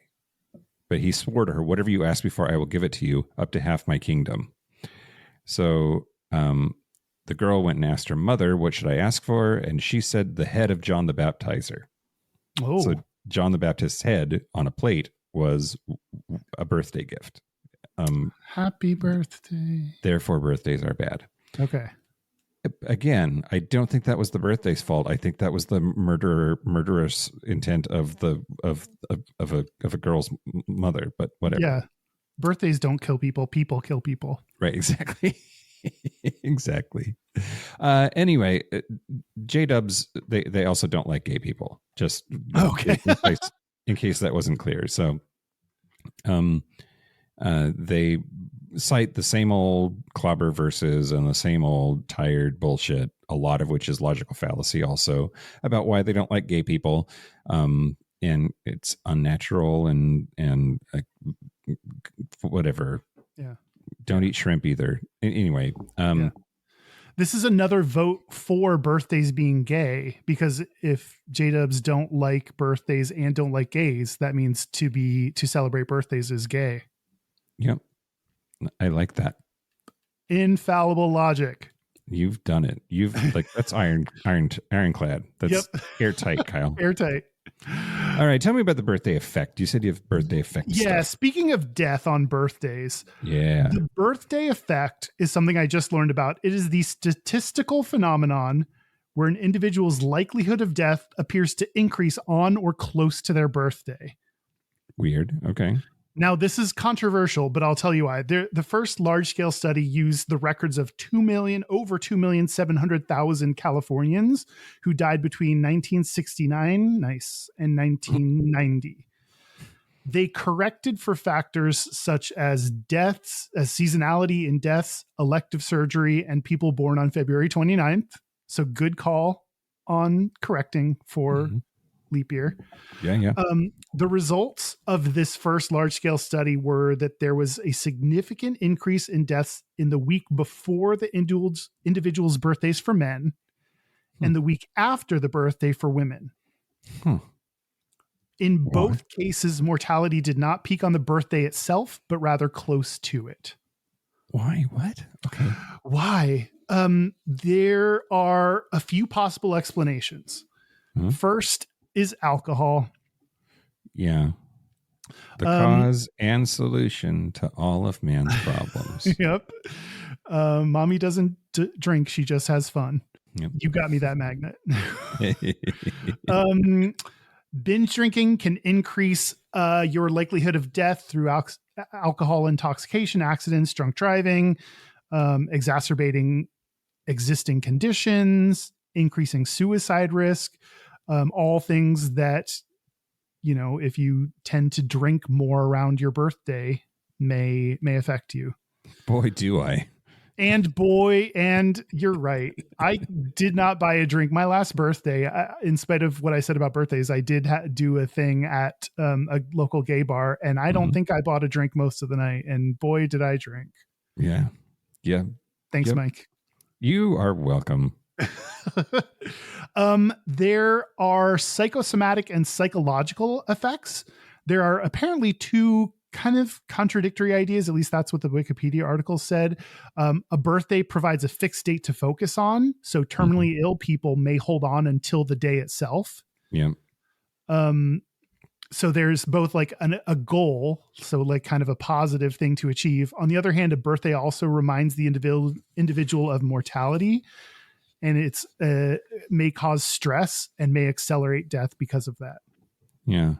But he swore to her, "Whatever you ask me for, I will give it to you, up to half my kingdom." So the girl went and asked her mother, "What should I ask for?" And she said, "The head of John the Baptizer." Oh, So John the Baptist's head on a plate was a birthday gift. happy birthday. Therefore, birthdays are bad. Okay. Again, I don't think that was the birthday's fault. I think that was the murderous intent of a girl's mother. But whatever. Yeah, birthdays don't kill people. People kill people. Right. Exactly. Exactly. Anyway, J-dubs, they also don't like gay people. Just Okay. in case that wasn't clear. So, they cite the same old clobber verses and the same old tired bullshit, a lot of which is logical fallacy also, about why they don't like gay people. And it's unnatural and whatever. Yeah. Don't eat shrimp either. Anyway. Yeah. This is another vote for birthdays being gay, because if J-dubs don't like birthdays and don't like gays, that means to celebrate birthdays is gay. Yep. I like that. Infallible logic. You've done it. You've that's ironclad. That's airtight, Kyle. Airtight. All right. Tell me about the birthday effect. You said you have birthday effect. Yeah. Stuff. Speaking of death on birthdays. Yeah. The birthday effect is something I just learned about. It is the statistical phenomenon where an individual's likelihood of death appears to increase on or close to their birthday. Weird. Okay. Now, this is controversial, but I'll tell you why. The first large-scale study used the records of over 2,700,000 Californians who died between 1969, and 1990. They corrected for factors such as deaths, as seasonality in deaths, elective surgery, and people born on February 29th. So good call on correcting for leap year. Yeah. The results of this first large-scale study were that there was a significant increase in deaths in the week before the individual's birthdays for men and the week after the birthday for women. In both cases, mortality did not peak on the birthday itself, but rather close to it. Why? What? Okay. Why? There are a few possible explanations. First is alcohol. Yeah. The cause and solution to all of man's problems. Yep. Mommy doesn't drink. She just has fun. Yep. You got me that magnet. Binge drinking can increase your likelihood of death through alcohol intoxication, accidents, drunk driving, exacerbating existing conditions, increasing suicide risk, all things that, if you tend to drink more around your birthday may affect you. Boy, do I. And you're right. I did not buy a drink. My last birthday, in spite of what I said about birthdays, I did do a thing at a local gay bar, and I don't think I bought a drink most of the night. And boy, did I drink. Yeah. Thanks, Mike. You are welcome. There are psychosomatic and psychological effects. There are apparently two kind of contradictory ideas. At least that's what the Wikipedia article said. A birthday provides a fixed date to focus on. So terminally ill people may hold on until the day itself. Yeah. So there's both like a goal, so like kind of a positive thing to achieve. On the other hand, a birthday also reminds the individual of mortality. and it's may cause stress and may accelerate death because of that. Yeah.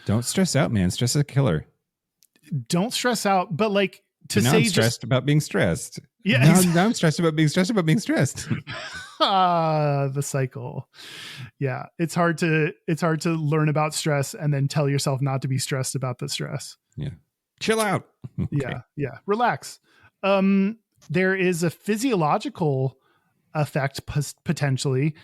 Don't stress out, man. Stress is a killer. Don't stress out, but like to now say I'm stressed about being stressed. Yeah, now I'm stressed about being being stressed. The cycle. Yeah, it's hard to learn about stress and then tell yourself not to be stressed about the stress. Yeah, chill out. Okay. Yeah, relax. There is a physiological effect potentially.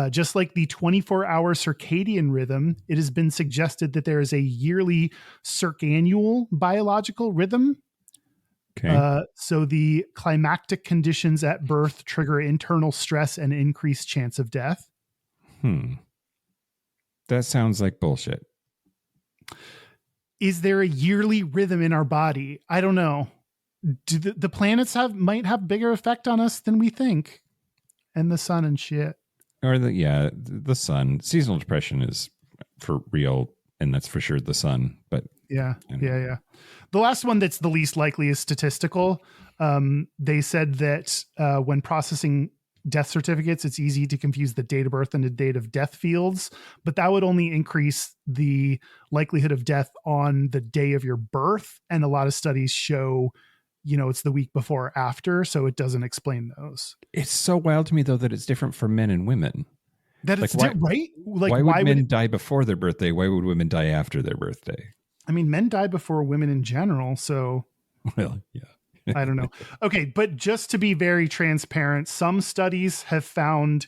Just like the 24-hour circadian rhythm, it has been suggested that there is a yearly circannual biological rhythm. Okay. So the climactic conditions at birth trigger internal stress and increased chance of death. That sounds like bullshit. Is there a yearly rhythm in our body? I don't know. Do the planets might have bigger effect on us than we think, and the sun and shit. Or the sun. Seasonal depression is for real, and that's for sure the sun. But yeah. The last one that's the least likely is statistical. They said that when processing death certificates, it's easy to confuse the date of birth and the date of death fields, but that would only increase the likelihood of death on the day of your birth. And a lot of studies show, it's the week before or after, so it doesn't explain those. It's so wild to me, though, that it's different for men and women. That it's right? Like, why would men die before their birthday? Why would women die after their birthday? I mean, men die before women in general, so... Well, yeah. I don't know. Okay, but just to be very transparent, some studies have found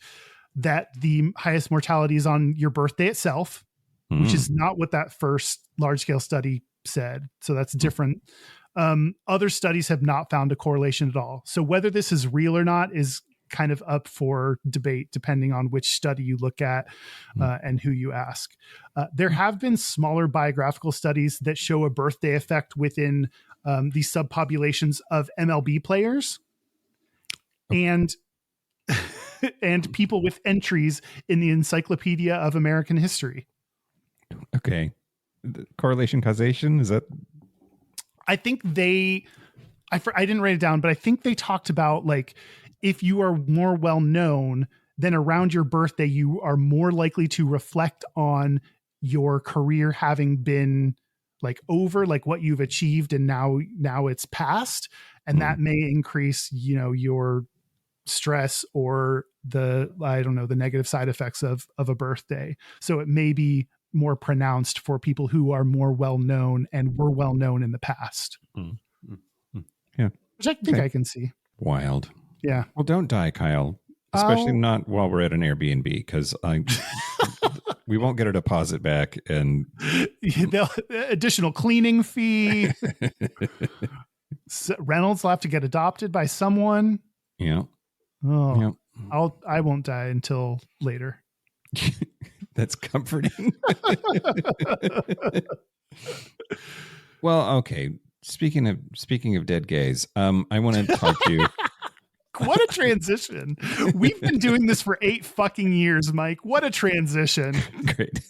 that the highest mortality is on your birthday itself, which is not what that first large-scale study said. So that's different. Other studies have not found a correlation at all. So whether this is real or not is kind of up for debate, depending on which study you look at and who you ask. There have been smaller biographical studies that show a birthday effect within the subpopulations of MLB players and people with entries in the Encyclopedia of American History. Okay. Correlation causation, is that? I think I didn't write it down, but I think they talked about like, if you are more well known, then around your birthday, you are more likely to reflect on your career having been like over, like what you've achieved, and now it's past, and that may increase, your stress or the negative side effects of a birthday. So it may be more pronounced for people who are more well known and were well known in the past. Yeah, which I think I can see. Wild. Yeah. Well, don't die, Kyle. Especially not while we're at an Airbnb, because we won't get a deposit back, and additional cleaning fee. Reynolds will have to get adopted by someone. Yeah. Oh, yeah. I won't die until later. That's comforting. Well, okay. Speaking of dead gays, I want to talk to you. What a transition. We've been doing this for 8 fucking years, Mike. What a transition. Great.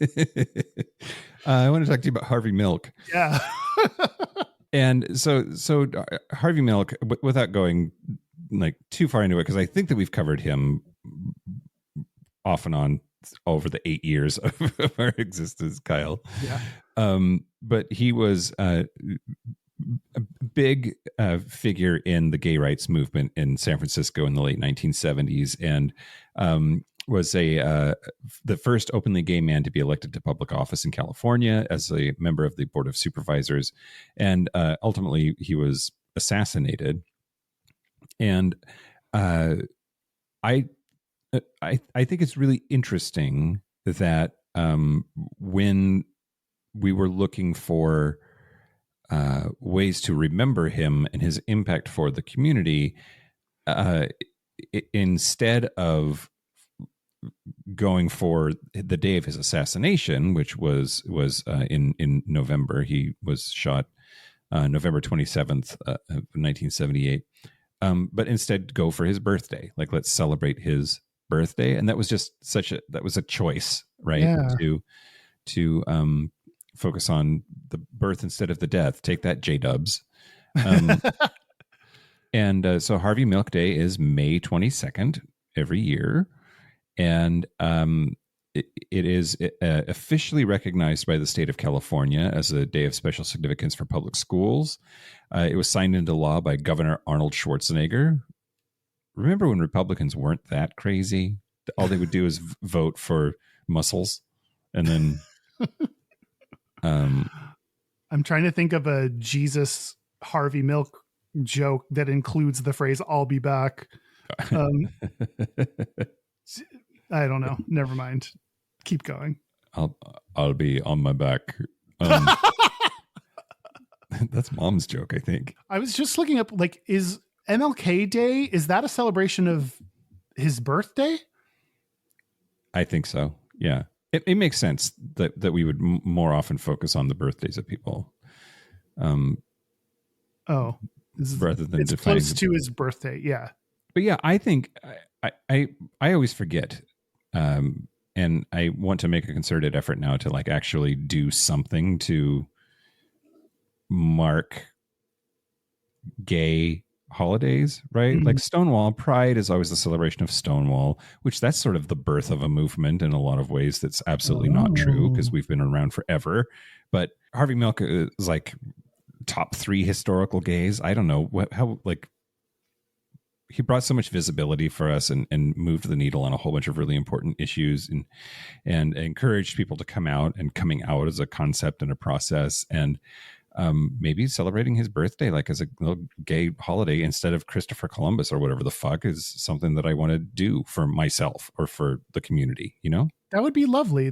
I want to talk to you about Harvey Milk. Yeah. And so Harvey Milk, without going like too far into it, because I think that we've covered him off and on over the 8 years of our existence, Kyle. Yeah. But he was a big figure in the gay rights movement in San Francisco in the late 1970s, and was the first openly gay man to be elected to public office in California as a member of the Board of Supervisors, and ultimately he was assassinated. And I think it's really interesting that when we were looking for ways to remember him and his impact for the community, instead of going for the day of his assassination, which was in November. He was shot November 27th of 1978. But instead go for his birthday. Like, let's celebrate his birthday. And that was just that was a choice, right? Yeah. To focus on the birth instead of the death. Take that, J-dubs. And so Harvey Milk Day is May 22nd every year. And it is officially recognized by the state of California as a day of special significance for public schools. It was signed into law by Governor Arnold Schwarzenegger. Remember when Republicans weren't that crazy? All they would do is vote for muscles. And then I'm trying to think of a Jesus Harvey Milk joke that includes the phrase "I'll be back." I don't know. Never mind. Keep going. I'll be on my back. That's Mom's joke, I think. I was just looking up, like, is MLK Day, is that a celebration of his birthday? I think so. Yeah. It makes sense that we would more often focus on the birthdays of people. Rather than it's close to his birthday. Yeah. But yeah, I think I always forget. And I want to make a concerted effort now to like actually do something to mark gay holidays, right? Mm-hmm. Like Stonewall, Pride is always the celebration of Stonewall, which that's sort of the birth of a movement in a lot of ways. That's absolutely not true because we've been around forever. But Harvey Milk is like top 3 historical gays. I don't know how like he brought so much visibility for us and moved the needle on a whole bunch of really important issues and encouraged people to come out, and coming out as a concept and a process, and maybe celebrating his birthday like as a little gay holiday instead of Christopher Columbus or whatever the fuck is something that I want to do for myself or for the community, you know? That would be lovely.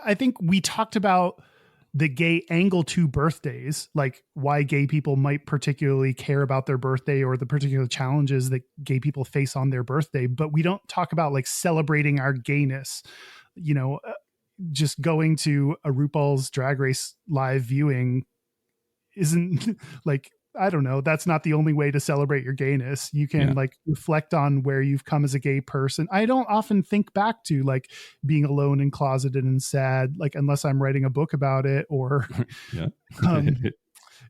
I think we talked about the gay angle to birthdays, like why gay people might particularly care about their birthday or the particular challenges that gay people face on their birthday. But we don't talk about like celebrating our gayness, you know, just going to a RuPaul's Drag Race live viewing isn't like, I don't know. That's not the only way to celebrate your gayness. You can like reflect on where you've come as a gay person. I don't often think back to like being alone and closeted and sad, like unless I'm writing a book about it or,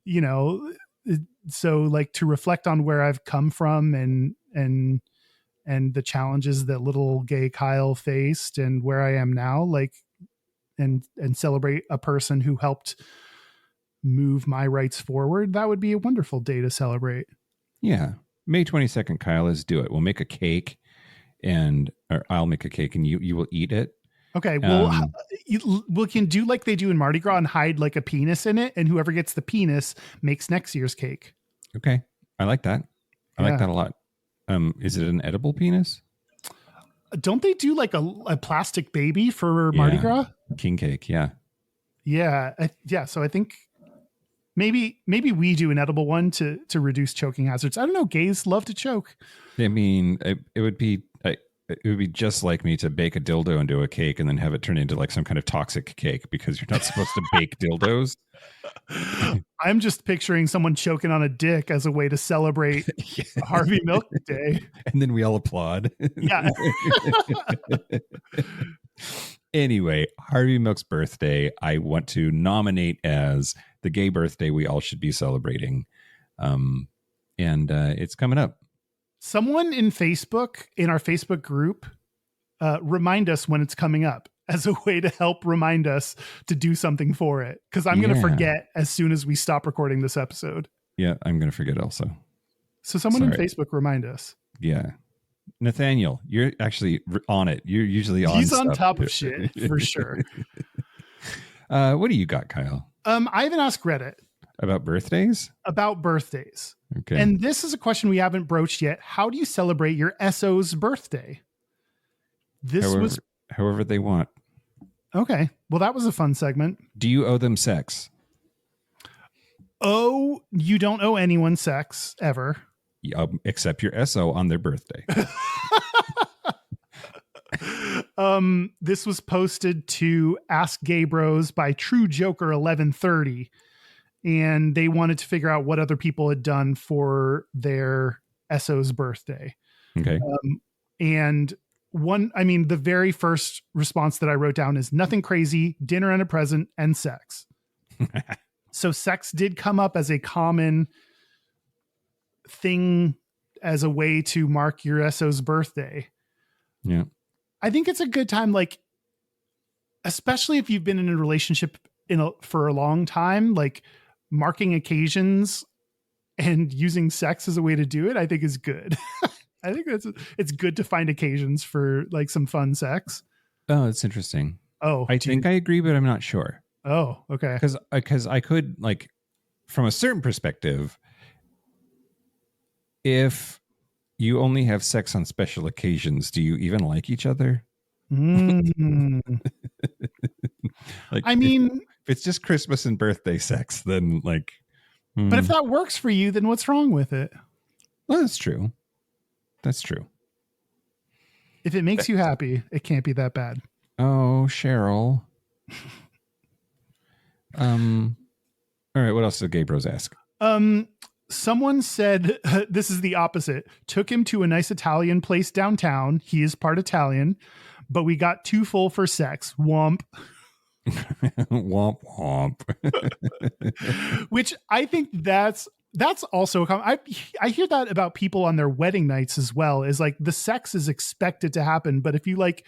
you know, so like to reflect on where I've come from and the challenges that little gay Kyle faced and where I am now, like, and celebrate a person who helped move my rights forward. That would be a wonderful day to celebrate. Yeah. May 22nd, Kyle, let's do it. We'll make a cake or I'll make a cake and you will eat it. Okay. Well, we can do like they do in Mardi Gras and hide like a penis in it. And whoever gets the penis makes next year's cake. Okay. I like that. I like that a lot. Is it an edible penis? Don't they do like a plastic baby for Mardi Gras? King cake. Yeah. Yeah. So I think maybe we do an edible one to reduce choking hazards. I don't know. Gays love to choke. I mean, it would be just like me to bake a dildo into a cake and then have it turn into like some kind of toxic cake because you're not supposed to bake dildos. I'm just picturing someone choking on a dick as a way to celebrate Harvey Milk Day. And then we all applaud. Yeah. Anyway, Harvey Milk's birthday, I want to nominate as the gay birthday we all should be celebrating. And it's coming up. Someone in our Facebook group, remind us when it's coming up as a way to help remind us to do something for it. Because I'm going to forget as soon as we stop recording this episode. Yeah, I'm going to forget also. So someone in Facebook remind us. Yeah. Nathaniel, you're actually on it. You're usually on. He's on top of shit for sure. What do you got, Kyle? I haven't asked Reddit about birthdays. Okay. And this is a question we haven't broached yet. How do you celebrate your SO's birthday? However they want. Okay. Well, that was a fun segment. Do you owe them sex? Oh, you don't owe anyone sex ever. Except your SO on their birthday. This was posted to Ask Gay Bros by True Joker 1130, and they wanted to figure out what other people had done for their SO's birthday. Okay. And the very first response that I wrote down is nothing crazy, dinner and a present and sex. So sex did come up as a common thing as a way to mark your SO's birthday. Yeah. I think it's a good time, like, especially if you've been in a relationship for a long time, like marking occasions and using sex as a way to do it, I think is good. I think it's good to find occasions for like some fun sex. Oh, that's interesting. Oh, I think I agree, but I'm not sure. Oh, okay. Because I could, like, from a certain perspective, if you only have sex on special occasions, do you even like each other? Like, I mean, if it's just Christmas and birthday sex, then like. But if that works for you, then what's wrong with it? Well, that's true. That's true. If it makes you happy, it can't be that bad. Oh, Cheryl. All right. What else did Gay Bros ask? Someone said this is the opposite. Took him to a nice Italian place downtown. He is part Italian, but we got too full for sex. Womp. Womp womp. Which I think that's also I hear that about people on their wedding nights as well, is like the sex is expected to happen, but if you like,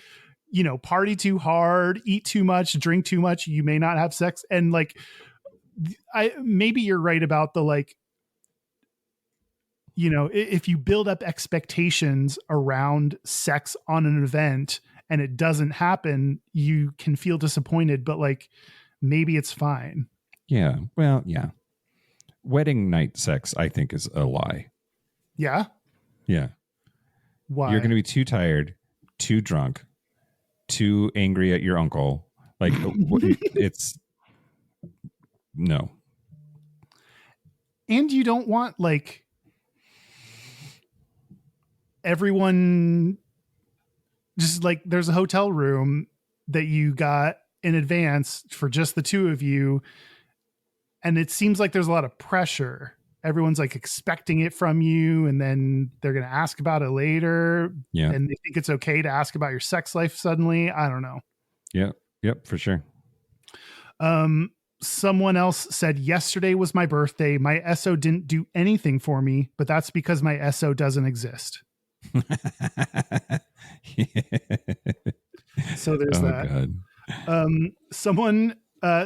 you know, party too hard, eat too much, drink too much, you may not have sex. And like, maybe you're right about the, like, you know, if you build up expectations around sex on an event and it doesn't happen, you can feel disappointed, but like maybe it's fine. Yeah. Well, yeah. Wedding night sex, I think, is a lie. Yeah. Yeah. Why? You're going to be too tired, too drunk, too angry at your uncle. Like, it's no. And you don't want like everyone just like, there's a hotel room that you got in advance for just the two of you. And it seems like there's a lot of pressure. Everyone's like expecting it from you, and then they're going to ask about it later. Yeah. And they think it's okay to ask about your sex life suddenly. I don't know. Yeah. Yep. For sure. Someone else said, yesterday was my birthday. My SO didn't do anything for me, but that's because my SO doesn't exist. So there's that. God. Someone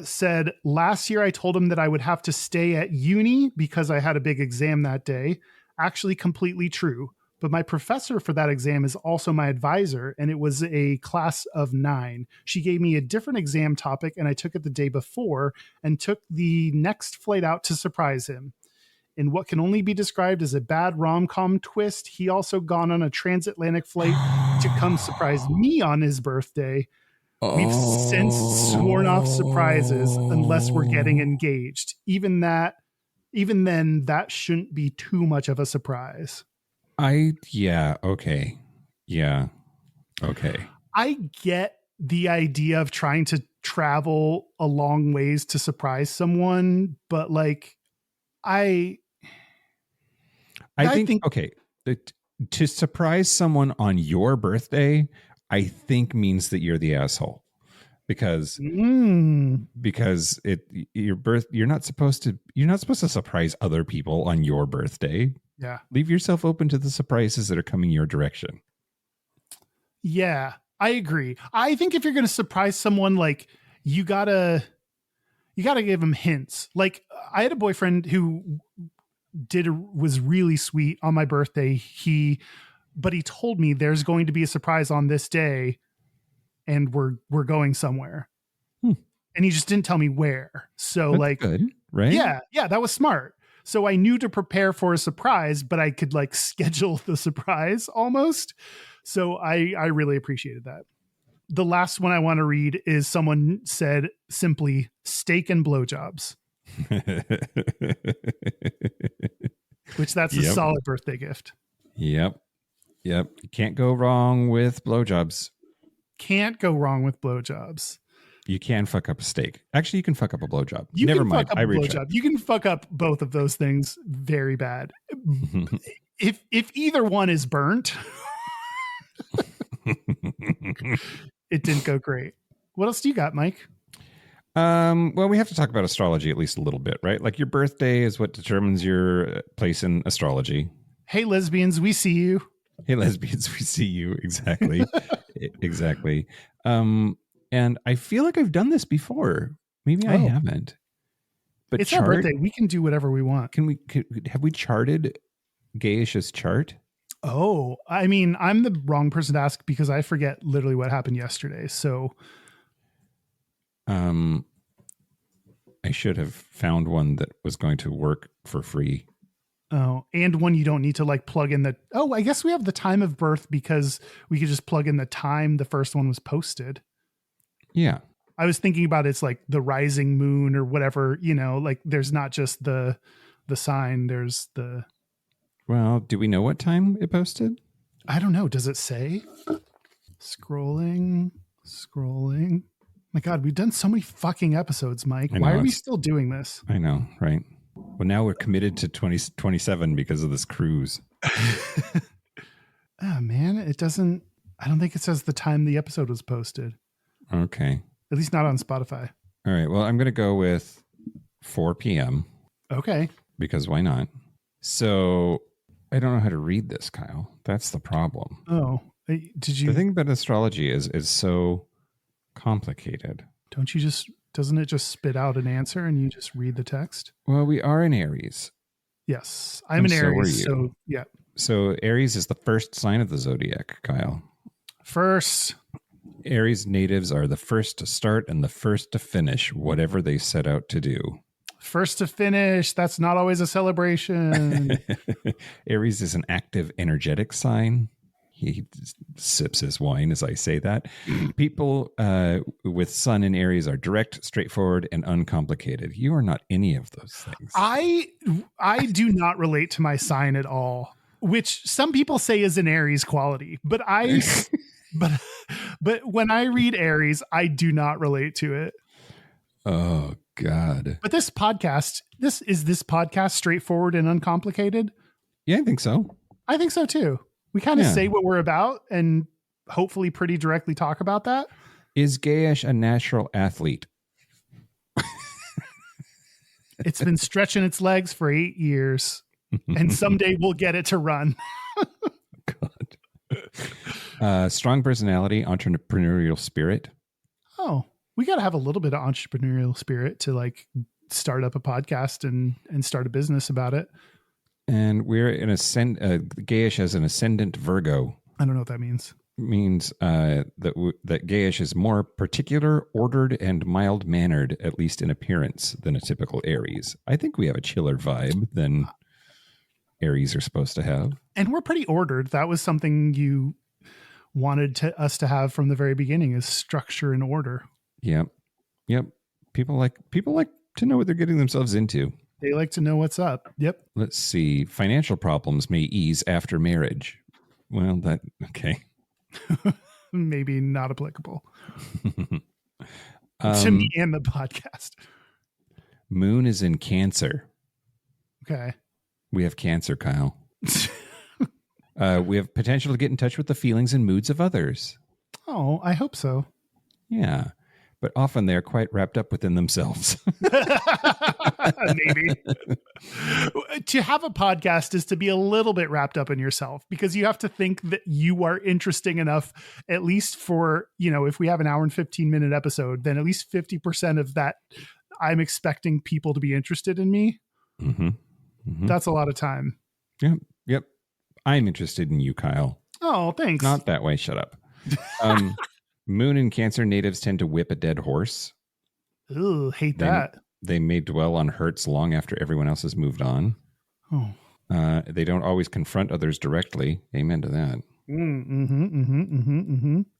said, last year I told him that I would have to stay at uni because I had a big exam that day. Actually, completely true. But my professor for that exam is also my advisor, and it was a class of 9. She gave me a different exam topic, and I took it the day before and took the next flight out to surprise him. In what can only be described as a bad rom-com twist, he also gone on a transatlantic flight to come surprise me on his birthday. We've since sworn off surprises unless we're getting engaged. Even then, that shouldn't be too much of a surprise. Okay. Yeah. Okay. I get the idea of trying to travel a long ways to surprise someone, but like, I think okay. To surprise someone on your birthday, I think means that you're the asshole, because you're not supposed to surprise other people on your birthday. Yeah. Leave yourself open to the surprises that are coming your direction. Yeah, I agree. I think if you're going to surprise someone, like you gotta give them hints. Like I had a boyfriend who was really sweet on my birthday. But he told me there's going to be a surprise on this day and we're going somewhere. And he just didn't tell me where. So that's like good, right? Yeah, that was smart. So I knew to prepare for a surprise, but I could like schedule the surprise almost. So I really appreciated that. The last one I want to read is someone said simply steak and blowjobs. Which that's a solid birthday gift. Yep. You can't go wrong with blowjobs. Can't go wrong with blowjobs. You can fuck up a steak. Actually, you can fuck up a blowjob. Never mind. I rechecked. You can fuck up both of those things very bad. If either one is burnt, it didn't go great. What else do you got, Mike? Well, we have to talk about astrology at least a little bit, right? Like your birthday is what determines your place in astrology. Hey, lesbians, we see you. Hey, lesbians, we see you. Exactly. Exactly. And I feel like I've done this before. Maybe I haven't. But it's our birthday. We can do whatever we want. Have we charted Gayish's chart? Oh, I mean, I'm the wrong person to ask because I forget literally what happened yesterday. So, I should have found one that was going to work for free. Oh, and one you don't need to like plug in I guess we have the time of birth because we could just plug in the time the first one was posted. Yeah. I was thinking about it's like the rising moon or whatever, like there's not just the sign, there's the. Well, do we know what time it posted? I don't know. Does it say? Scrolling. My God, we've done so many fucking episodes, Mike. Why are we still doing this? I know, right? Well, now we're committed to 2027 because of this cruise. Oh, man, it doesn't. I don't think it says the time the episode was posted. Okay. At least not on Spotify. All right. Well, I'm going to go with 4 p.m. Okay. Because why not? So I don't know how to read this, Kyle. That's the problem. Oh, did you? The thing about astrology is so complicated. Doesn't it just spit out an answer and you just read the text? Well, we are in Aries. Yes, I'm an Aries. So yeah. So Aries is the first sign of the zodiac, Kyle. First. Aries natives are the first to start and the first to finish whatever they set out to do. First to finish. That's not always a celebration. Aries is an active, energetic sign. He sips his wine as I say that. People with sun in Aries are direct, straightforward, and uncomplicated. You are not any of those things. I do not relate to my sign at all, which some people say is an Aries quality. But but when I read Aries, I do not relate to it. Oh God! But this podcast straightforward and uncomplicated? Yeah, I think so. I think so too. We kind of say what we're about and hopefully pretty directly talk about that. Is Gayish a natural athlete? It's been stretching its legs for 8 years and someday we'll get it to run. God. Strong personality, entrepreneurial spirit. Oh, we got to have a little bit of entrepreneurial spirit to like start up a podcast and start a business about it. And we're in Gayish as an ascendant Virgo. I don't know what that means. It means that Gayish is more particular, ordered, and mild-mannered, at least in appearance, than a typical Aries. I think we have a chiller vibe than Aries are supposed to have. And we're pretty ordered. That was something you wanted us to have from the very beginning, is structure and order. Yep. People like to know what they're getting themselves into. They like to know what's up. Yep. Let's see. Financial problems may ease after marriage. Well, okay. Maybe not applicable. To me and the podcast. Moon is in Cancer. Okay. We have Cancer, Kyle. We have potential to get in touch with the feelings and moods of others. Oh, I hope so. Yeah. But often they're quite wrapped up within themselves. Maybe. To have a podcast is to be a little bit wrapped up in yourself, because you have to think that you are interesting enough, at least for, if we have an hour and 15-minute episode, then at least 50% of that, I'm expecting people to be interested in me. Mm-hmm. Mm-hmm. That's a lot of time. Yep. I'm interested in you, Kyle. Oh, thanks. Not that way. Shut up. Moon and Cancer natives tend to whip a dead horse. Ooh, hate that. They may dwell on hurts long after everyone else has moved on. Oh. They don't always confront others directly. Amen to that.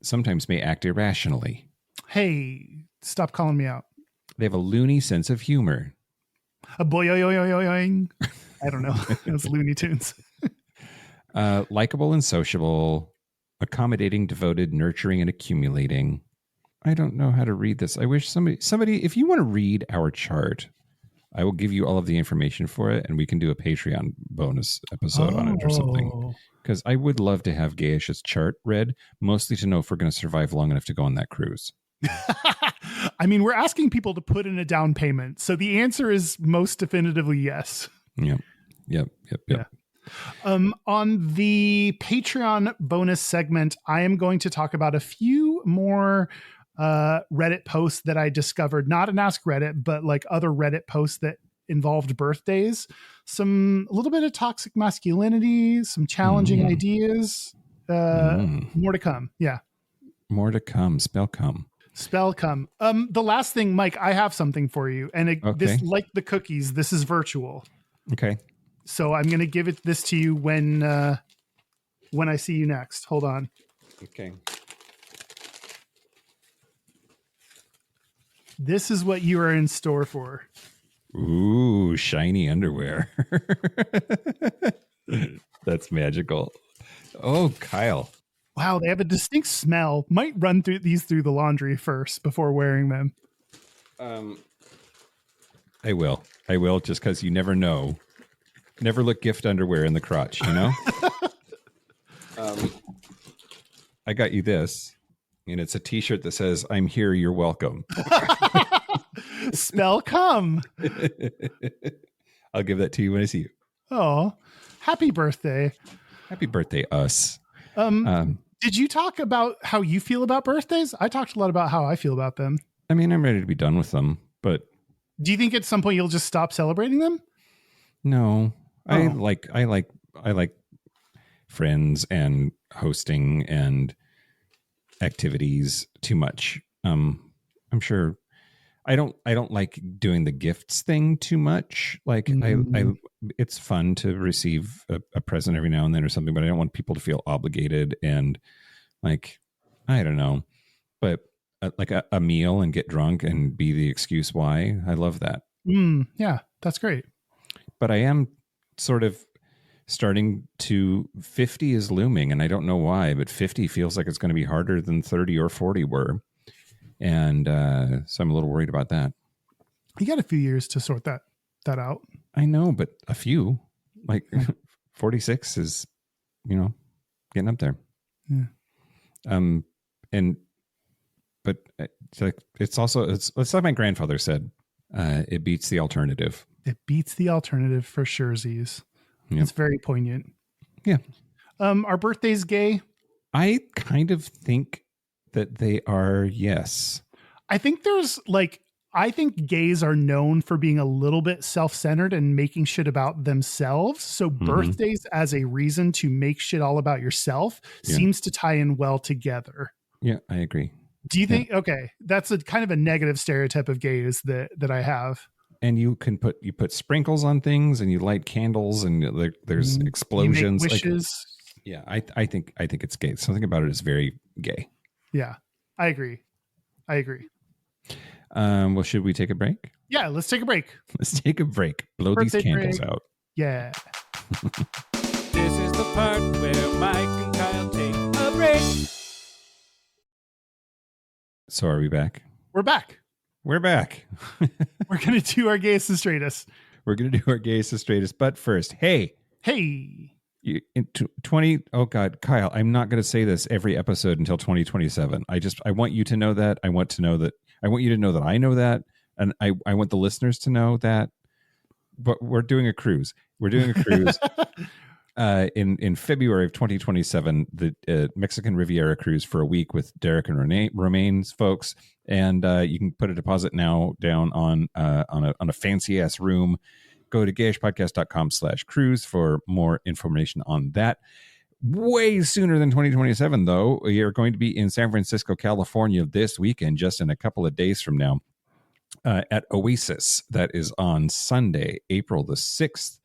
Sometimes may act irrationally. Hey, stop calling me out. They have a loony sense of humor. A boing. I don't know. It was Looney Tunes. Likeable and sociable. Accommodating, devoted, nurturing, and accumulating. I don't know how to read this. I wish somebody, if you want to read our chart, I will give you all of the information for it, and we can do a Patreon bonus episode on it or something. Because I would love to have Gayish's chart read, mostly to know if we're going to survive long enough to go on that cruise. I mean, we're asking people to put in a down payment. So the answer is most definitively yes. Yep. Yeah. On the Patreon bonus segment, I am going to talk about a few more Reddit posts that I discovered, not in Ask Reddit, but like other Reddit posts that involved birthdays, a little bit of toxic masculinity, some challenging ideas, more to come. Yeah. More to come. Spell come. The last thing, Mike, I have something for you. And this, like the cookies, this is virtual. Okay. So I'm going to give this to you when I see you next. Hold on. Okay. This is what you are in store for. Ooh, shiny underwear. That's magical. Oh, Kyle. Wow, they have a distinct smell. Might run through the laundry first before wearing them. I will just because you never know. Never look gift underwear in the crotch, you know? I got you this, and it's a t-shirt that says, "I'm here, you're welcome." Spell come. I'll give that to you when I see you. Oh, happy birthday. Happy birthday, us. Did you talk about how you feel about birthdays? I talked a lot about how I feel about them. I mean, I'm ready to be done with them, but do you think at some point you'll just stop celebrating them? No. I like friends and hosting and activities too much. I'm sure I don't like doing the gifts thing too much. Like it's fun to receive a present every now and then or something, but I don't want people to feel obligated and like, I don't know, but like a meal and get drunk and be the excuse why. I love that. Yeah, that's great. But I am sort of starting to 50 is looming, and I don't know why, but 50 feels like it's going to be harder than 30 or 40 were. And so I'm a little worried about that. You got a few years to sort that out. I know, but a few, like 46 is, getting up there. Yeah. But it's like my grandfather said, it beats the alternative. It beats the alternative for sure, Z's. Yep. It's very poignant. Yeah. Are birthdays gay? I kind of think that they are, yes. I think gays are known for being a little bit self-centered and making shit about themselves. So birthdays as a reason to make shit all about yourself seems to tie in well together. Yeah, I agree. Do you think, okay, that's a kind of a negative stereotype of gays that I have. And you put sprinkles on things and you light candles and there's explosions. You make wishes. I think it's gay. Something about it is very gay. Yeah, I agree. Well, should we take a break? Yeah, let's take a break. Let's take a break. Blow birthday these candles break. Out. Yeah. This is the part where Mike and Kyle take a break. So are we back? We're back. We're back. We're going to do our Gayest and Straightest. But first, hey. Oh God, Kyle, I'm not going to say this every episode until 2027. I want you to know that. I want you to know that I know that. And I want the listeners to know that. But we're doing a cruise. In February of 2027, the Mexican Riviera cruise for a week with Derek and Romaine's folks. And you can put a deposit now down on a fancy ass room. Go to gayishpodcast.com/cruise for more information on that. Way sooner than 2027, though. We are going to be in San Francisco, California this weekend, just in a couple of days from now, at Oasis. That is on Sunday, April the 6th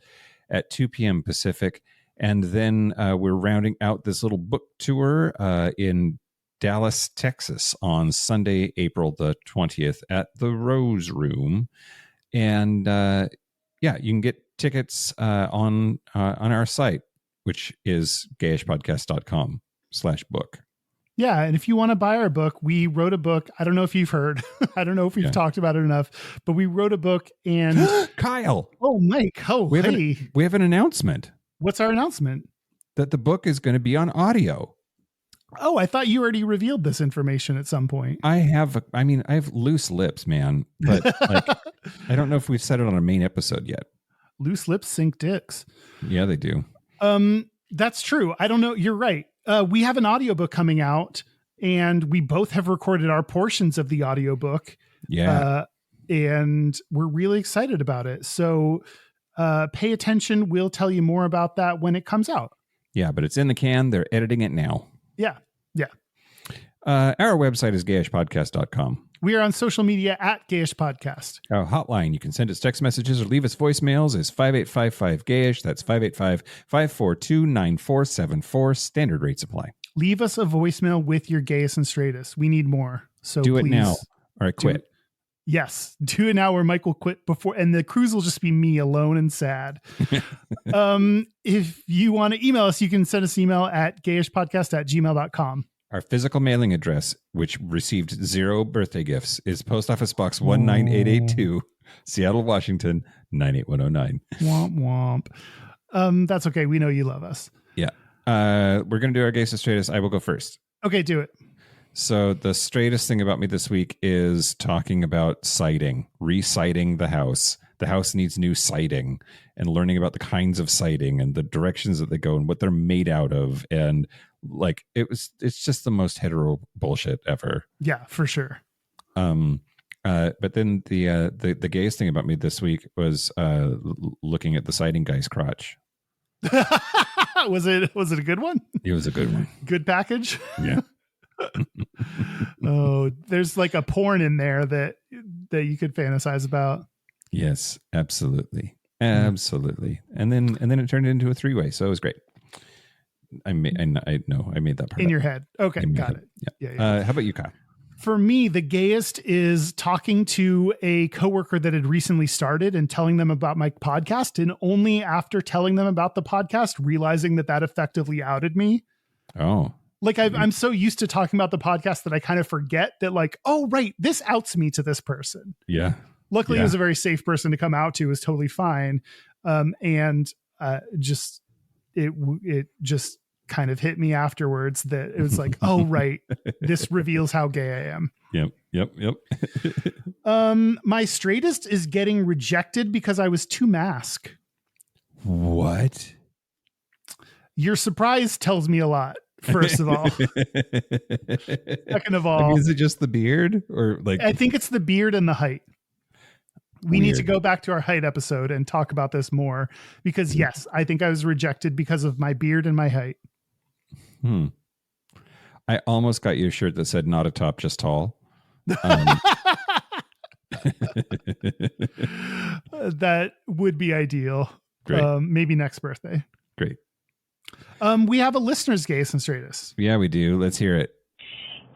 at 2 p.m. Pacific. And then we're rounding out this little book tour in Dallas, Texas on Sunday, April the 20th at the Rose Room. And you can get tickets on our site, which is gayishpodcast.com/book. Yeah. And if you want to buy our book, we wrote a book. I don't know if you've heard. I don't know if we've talked about it enough, but we wrote a book and Kyle. Oh, Mike. Oh, we have an announcement. What's our announcement? That the book is going to be on audio. Oh, I thought you already revealed this information at some point. I have loose lips, man, but like, I don't know if we've said it on a main episode yet. Loose lips sink dicks. Yeah, they do. That's true. I don't know. You're right. We have an audiobook coming out, and we both have recorded our portions of the audiobook. Yeah. And we're really excited about it. So pay attention. We'll tell you more about that when it comes out. Yeah, but it's in the can. They're editing it now. Yeah. Yeah. Our website is gayishpodcast.com. We are on social media at Gayest Podcast. Our hotline, you can send us text messages or leave us voicemails, is 5855-GAYISH. That's 585-542-9474. Standard rates apply. Leave us a voicemail with your gayest and straightest. We need more. So do please, it now or I quit. Yes. Do it now or Mike will quit before, and the cruise will just be me alone and sad. If you want to email us, you can send us email at gayishpodcast@gmail.com. Our physical mailing address, which received 0 birthday gifts, is Post Office Box 19882, Seattle, Washington, 98109. Womp womp. That's okay. We know you love us. Yeah. We're going to do our Gayest and Straightest. I will go first. Okay, do it. So the straightest thing about me this week is talking about siding, re-siding the house. The house needs new siding, and learning about the kinds of siding and the directions that they go and what they're made out of. And like, it's just the most hetero bullshit ever. Yeah, for sure. But then the gayest thing about me this week was looking at the siding guy's crotch. Was it a good one? It was a good one. Good package. Yeah. Oh, there's like a porn in there that you could fantasize about. Yes, absolutely. Absolutely. And then it turned into a 3-way. So it was great. I made that part in up. your head. Okay. Got it. Yeah. How about you, Kyle? For me, the gayest is talking to a coworker that had recently started and telling them about my podcast. And only after telling them about the podcast, realizing that effectively outed me. Oh, like I'm so used to talking about the podcast that I kind of forget that, like, oh, right, this outs me to this person. Yeah. Luckily, it was a very safe person to come out to. It was totally fine. It just kind of hit me afterwards that it was like, oh, right, this reveals how gay I am. Yep. My straightest is getting rejected because I was too mask. What? Your surprise tells me a lot. First of all, second of all, I mean, is it just the beard, or like? I think it's the beard and the height. We need to go back to our height episode and talk about this more, because yes, I think I was rejected because of my beard and my height. I almost got you a shirt that said "Not a top, just tall." That would be ideal. Maybe next birthday. Great. We have a listener's Gayest and Straightest. Yeah, we do. Let's hear it.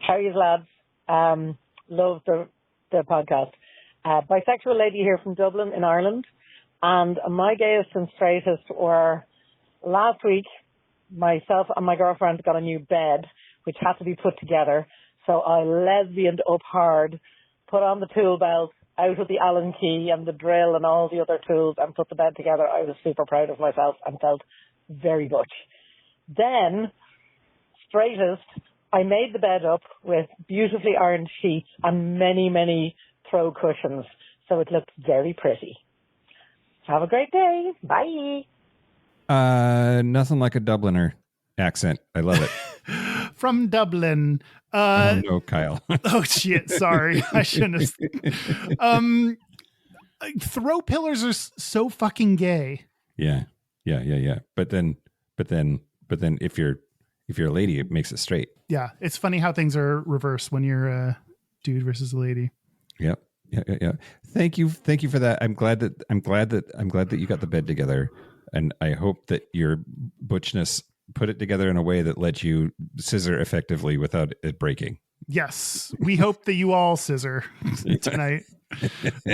How are you, lads? Love the podcast. Bisexual lady here from Dublin in Ireland. And my Gayest and Straightest were last week, myself and my girlfriend got a new bed, which had to be put together. So I lesbianed up hard, put on the tool belt, out with the Allen key and the drill and all the other tools, and put the bed together. I was super proud of myself and felt very butch. Then, straightest, I made the bed up with beautifully ironed sheets and many, many throw cushions. So it looked very pretty. Have a great day. Bye. Nothing like a Dubliner accent. I love it. From Dublin. Oh, no, Kyle. Oh, shit. Sorry. I shouldn't have. Throw pillars are so fucking gay. Yeah. But then if you're a lady, it makes it straight. Yeah. It's funny how things are reversed when you're a dude versus a lady. Yep. Yeah. Thank you for that. I'm glad that you got the bed together, and I hope that your butchness put it together in a way that lets you scissor effectively without it breaking. Yes. We hope that you all scissor tonight.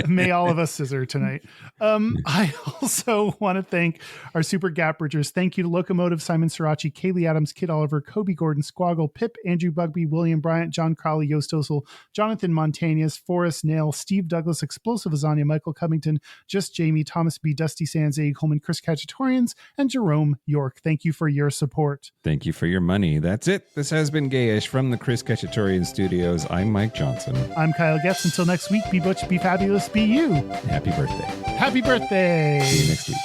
May all of us scissor tonight. I also want to thank our super gap bridgers. Thank you to Locomotive, Simon Srirachi, Kaylee Adams, Kid Oliver, Kobe Gordon, Squaggle, Pip, Andrew Bugby, William Bryant, John Crowley, Yost Osel, Jonathan Montañez, Forrest Nail, Steve Douglas, Explosive Azania, Michael Covington, Just Jamie, Thomas B, Dusty Sands, A. Coleman, Chris Cacciatorians, and Jerome York. Thank you for your support. Thank you for your money. That's it. This has been Gayish from the Chris Cacciatorian Studios. I'm Mike Johnson. I'm Kyle Getz. Until next week, be butch, be fabulous, be you. Happy birthday. Happy birthday. See you next week.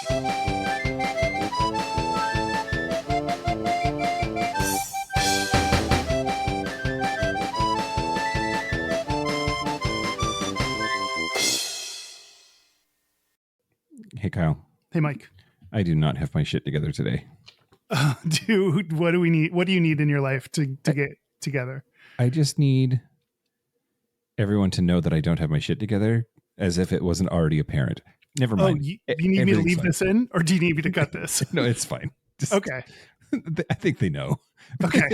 Hey, Kyle. Hey, Mike. I do not have my shit together today. Dude, what do we need? What do you need in your life to get together? I just need everyone to know that I don't have my shit together, as if it wasn't already apparent. Never mind. Oh, you need me to leave this in, or do you need me to cut this? No, it's fine. Just, Okay. I think they know. Okay.